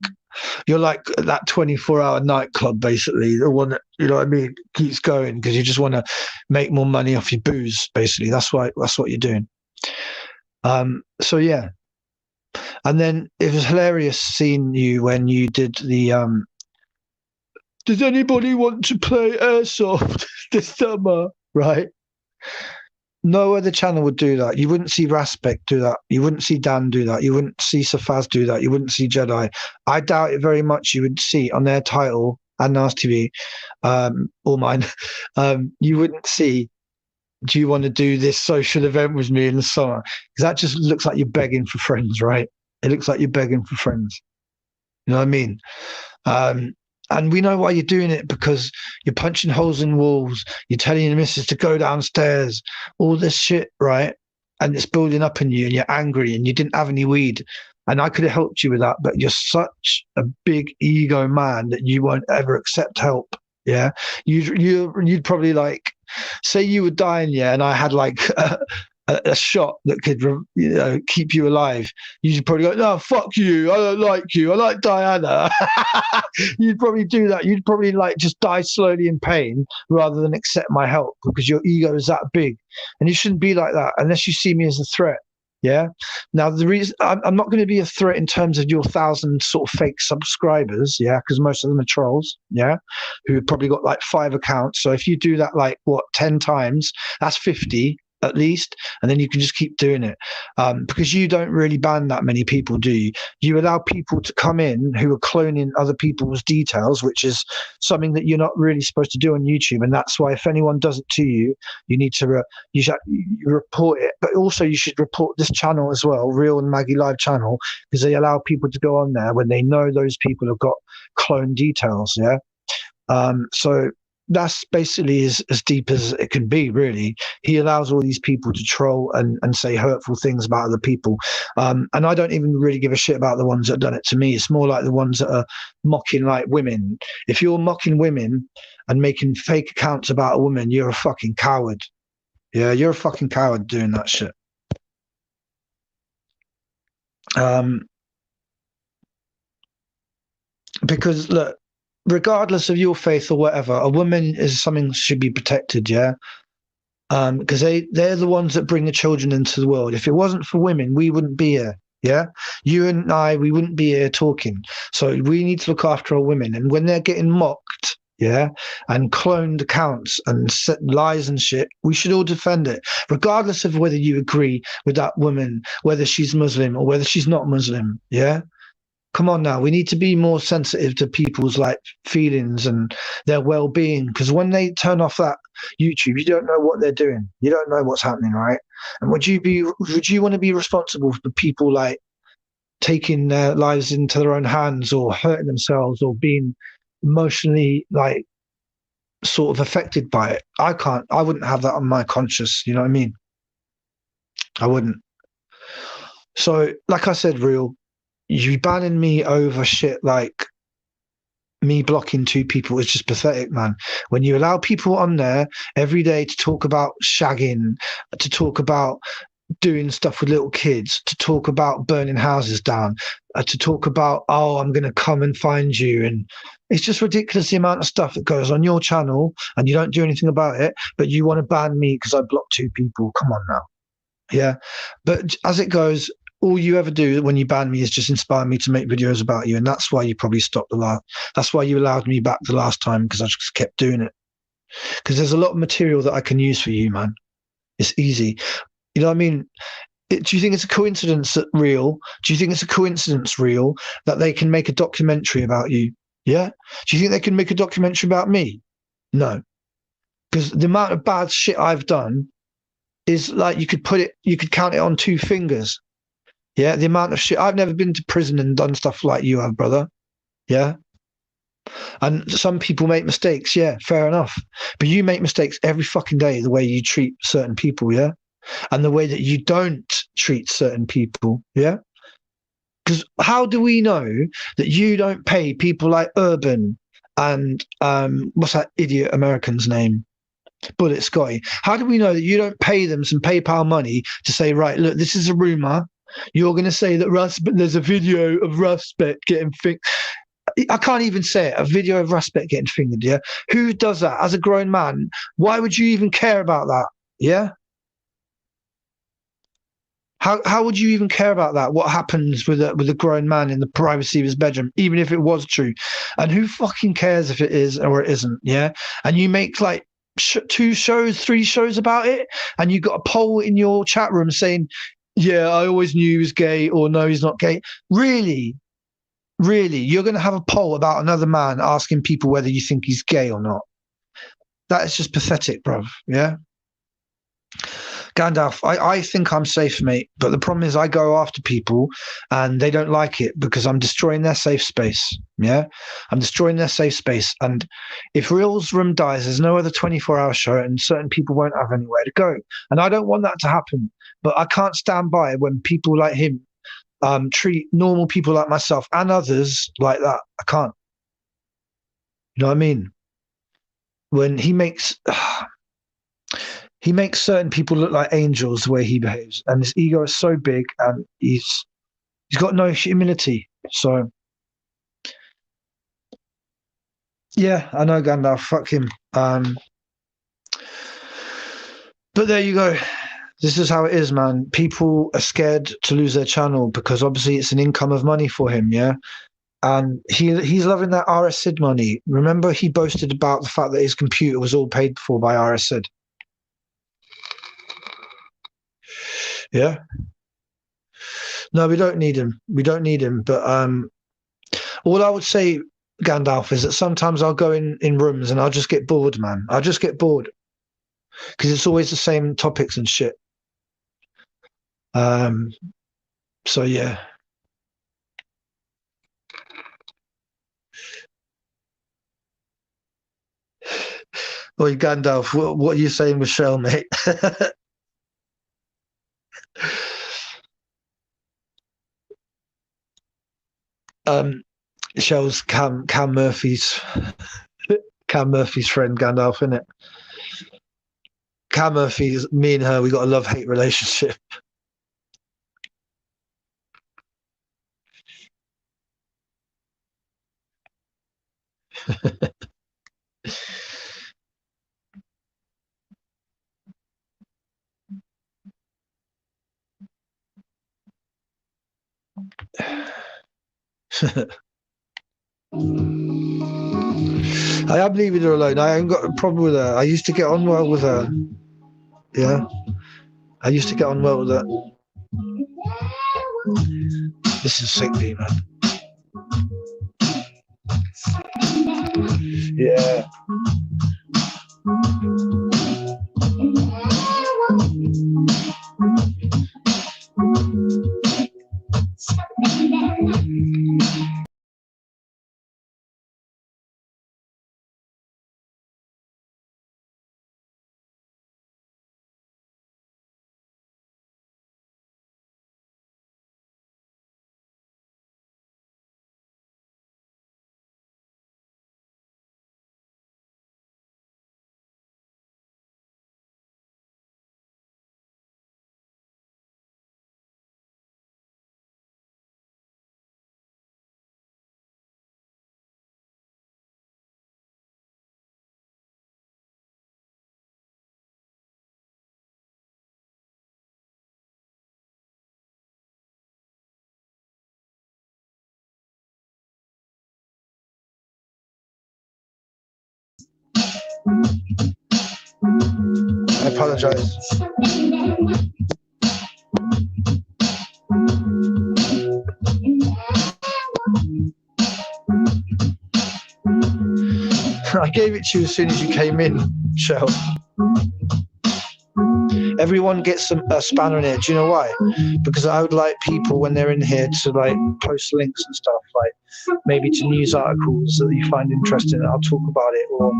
that 24-hour nightclub, basically, the one that, you know what I mean, keeps going because you just want to make more money off your booze, basically. That's what you're doing. So yeah, and then it was hilarious seeing you when you did the does anybody want to play airsoft this summer, right? No other channel would do that. You wouldn't see Raspek do that. You wouldn't see Dan do that. You wouldn't see Safaz do that. You wouldn't see Jedi. I doubt it very much you would see on their title and Nas TV, or mine. You wouldn't see, do you want to do this social event with me in the summer? Because that just looks like you're begging for friends, right? It looks like you're begging for friends. You know what I mean? And we know why you're doing it, because you're punching holes in walls. You're telling your missus to go downstairs, all this shit, right? And it's building up in you and you're angry and you didn't have any weed. And I could have helped you with that, but you're such a big ego man that you won't ever accept help. Yeah. You'd probably like, say you were dying, yeah, and I had like a shot that could, you know, keep you alive. You'd probably go, no, fuck you. I don't like you. I like Diana. You'd probably do that. You'd probably like just die slowly in pain rather than accept my help, because your ego is that big. And you shouldn't be like that unless you see me as a threat. Yeah. Now, the reason I'm not going to be a threat in terms of your 1,000 sort of fake subscribers. Yeah. Because most of them are trolls. Yeah. Who probably got like 5 accounts. So if you do that, like 10 times, that's 50 at least, and then you can just keep doing it, because you don't really ban that many people, do you? You allow people to come in who are cloning other people's details, which is something that you're not really supposed to do on YouTube, and that's why if anyone does it to you, you need to you report it. But also you should report this channel as well, Real and Maggie Live channel, because they allow people to go on there when they know those people have got clone details. Yeah. So that's basically as deep as it can be, really. He allows all these people to troll and say hurtful things about other people. And I don't even really give a shit about the ones that have done it to me. It's more like the ones that are mocking like women. If you're mocking women and making fake accounts about a woman, you're a fucking coward. Yeah, you're a fucking coward doing that shit. Because look, regardless of your faith or whatever, a woman is something that should be protected, yeah? Because they're the ones that bring the children into the world. If it wasn't for women, we wouldn't be here, yeah? You and I, we wouldn't be here talking. So we need to look after our women. And when they're getting mocked, yeah, and cloned accounts and set lies and shit, we should all defend it, regardless of whether you agree with that woman, whether she's Muslim or whether she's not Muslim, yeah? Come on now, we need to be more sensitive to people's like feelings and their well-being, because when they turn off that YouTube, you don't know what they're doing. You don't know what's happening, right? And would you want to be responsible for people like taking their lives into their own hands or hurting themselves or being emotionally like sort of affected by it? I wouldn't have that on my conscience, you know what I mean? I wouldn't. So like I said, Real, you banning me over shit like me blocking 2 people is just pathetic, man. When you allow people on there every day to talk about shagging, to talk about doing stuff with little kids, to talk about burning houses down, to talk about, oh, I'm going to come and find you. And it's just ridiculous the amount of stuff that goes on your channel and you don't do anything about it, but you want to ban me because I blocked 2 people. Come on now. Yeah. But as it goes, all you ever do when you ban me is just inspire me to make videos about you. And that's why you probably stopped that's why you allowed me back the last time, because I just kept doing it. Because there's a lot of material that I can use for you, man. It's easy. You know what I mean? Do you think it's a coincidence that Real? Do you think it's a coincidence, Real, that they can make a documentary about you? Yeah? Do you think they can make a documentary about me? No. Because the amount of bad shit I've done is like you could count it on 2 fingers. Yeah, the amount of shit. I've never been to prison and done stuff like you have, brother. Yeah. And some people make mistakes. Yeah, fair enough. But you make mistakes every fucking day, the way you treat certain people. Yeah. And the way that you don't treat certain people. Yeah. Because how do we know that you don't pay people like Urban and what's that idiot American's name? Bullet Scotty. How do we know that you don't pay them some PayPal money to say, right, look, this is a rumor. You're going to say that there's a video of Ruspect getting fingered. I can't even say it. A video of Ruspect getting fingered, yeah? Who does that? As a grown man, why would you even care about that, yeah? How would you even care about that? What happens with a grown man in the privacy of his bedroom, even if it was true? And who fucking cares if it is or it isn't, yeah? And you make like 2 shows, 3 shows about it, and you got a poll in your chat room saying, yeah, I always knew he was gay, or no, he's not gay. Really? Really? You're going to have a poll about another man asking people whether you think he's gay or not? That is just pathetic, bruv. Yeah? Gandalf, I think I'm safe, mate. But the problem is I go after people and they don't like it because I'm destroying their safe space. Yeah? I'm destroying their safe space. And if Real's room dies, there's no other 24-hour show and certain people won't have anywhere to go. And I don't want that to happen. But I can't stand by when people like him treat normal people like myself and others like that. I can't. You know what I mean? When he makes certain people look like angels the way he behaves, and his ego is so big, and he's got no humility. So yeah, I know, Gandalf. Fuck him. But there you go. This is how it is, man. People are scared to lose their channel because obviously it's an income of money for him, yeah? And he's loving that RS Sid money. Remember, he boasted about the fact that his computer was all paid for by RS Sid. Yeah? No, we don't need him. We don't need him. But all I would say, Gandalf, is that sometimes I'll go in rooms and I'll just get bored, man. I'll just get bored. Because it's always the same topics and shit. So yeah. Well, Gandalf, what are you saying with Shell, mate? Shell's Cam Murphy's friend, Gandalf, isn't it? Cam Murphy, me and her, we got a love-hate relationship. I am leaving her alone. I haven't got a problem with her. I used to get on well with her. Yeah. I used to get on well with her. This is sick, man. Yeah. I apologize. I gave it to you as soon as you came in, Shell. Everyone gets a spanner in here. Do you know why? Because I would like people when they're in here to like post links and stuff, like maybe to news articles that you find interesting. I'll talk about it, or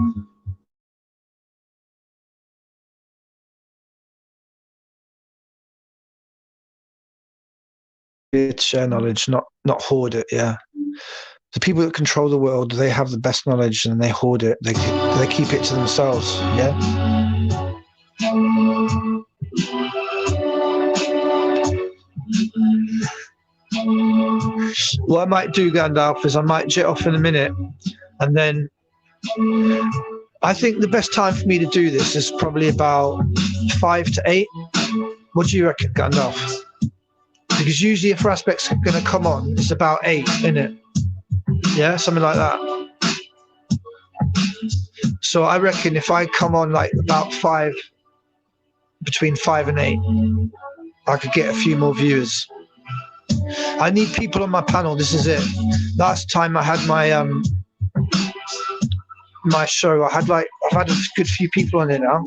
share knowledge, not hoard it. Yeah. The people that control the world, they have the best knowledge and they hoard it. They keep it to themselves. Yeah. What I might do, Gandalf, is I might jet off in a minute, and then I think the best time for me to do this is probably about 5 to 8. What do you reckon, Gandalf? Because usually if Raspec's going to come on, it's about 8, isn't it? Yeah, something like that. So I reckon if I come on like about 5, between 5 and 8, I could get a few more viewers. I need people on my panel. This is it. Last time I had my my show, I've had a good few people on it now,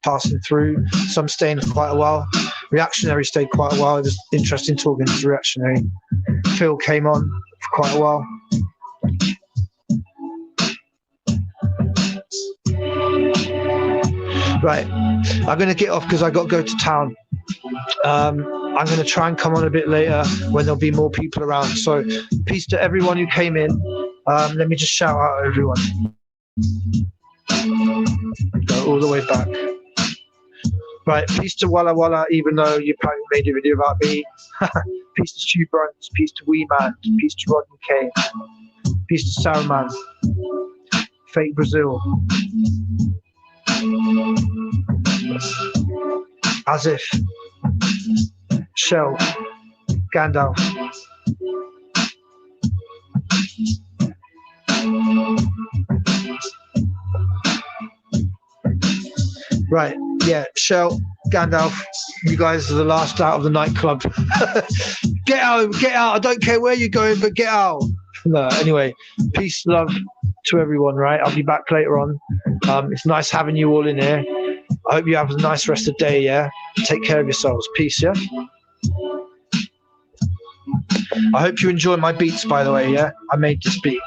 passing through. Some staying for quite a while. Reactionary stayed quite a while. It was interesting talking to Reactionary. Phil came on for quite a while. Right, I'm going to get off because I got to go to town. I'm going to try and come on a bit later when there'll be more people around. So peace to everyone who came in. Let me just shout out everyone. Go all the way back. Right, peace to Walla Walla, even though you probably made a video about me. Peace to Stu Bruns, peace to Wee Man, peace to Rodney Kane, peace to Saruman, Fake Brazil. As if, Shell, Gandalf. Right, yeah, Shell, Gandalf, you guys are the last out of the nightclub. Get out, I don't care where you're going, but get out. No, anyway, peace, love to everyone, right? I'll be back later on. It's nice having you all in here. I hope you have a nice rest of the day, yeah? Take care of yourselves. Peace, yeah? I hope you enjoy my beats, by the way, yeah? I made this beat.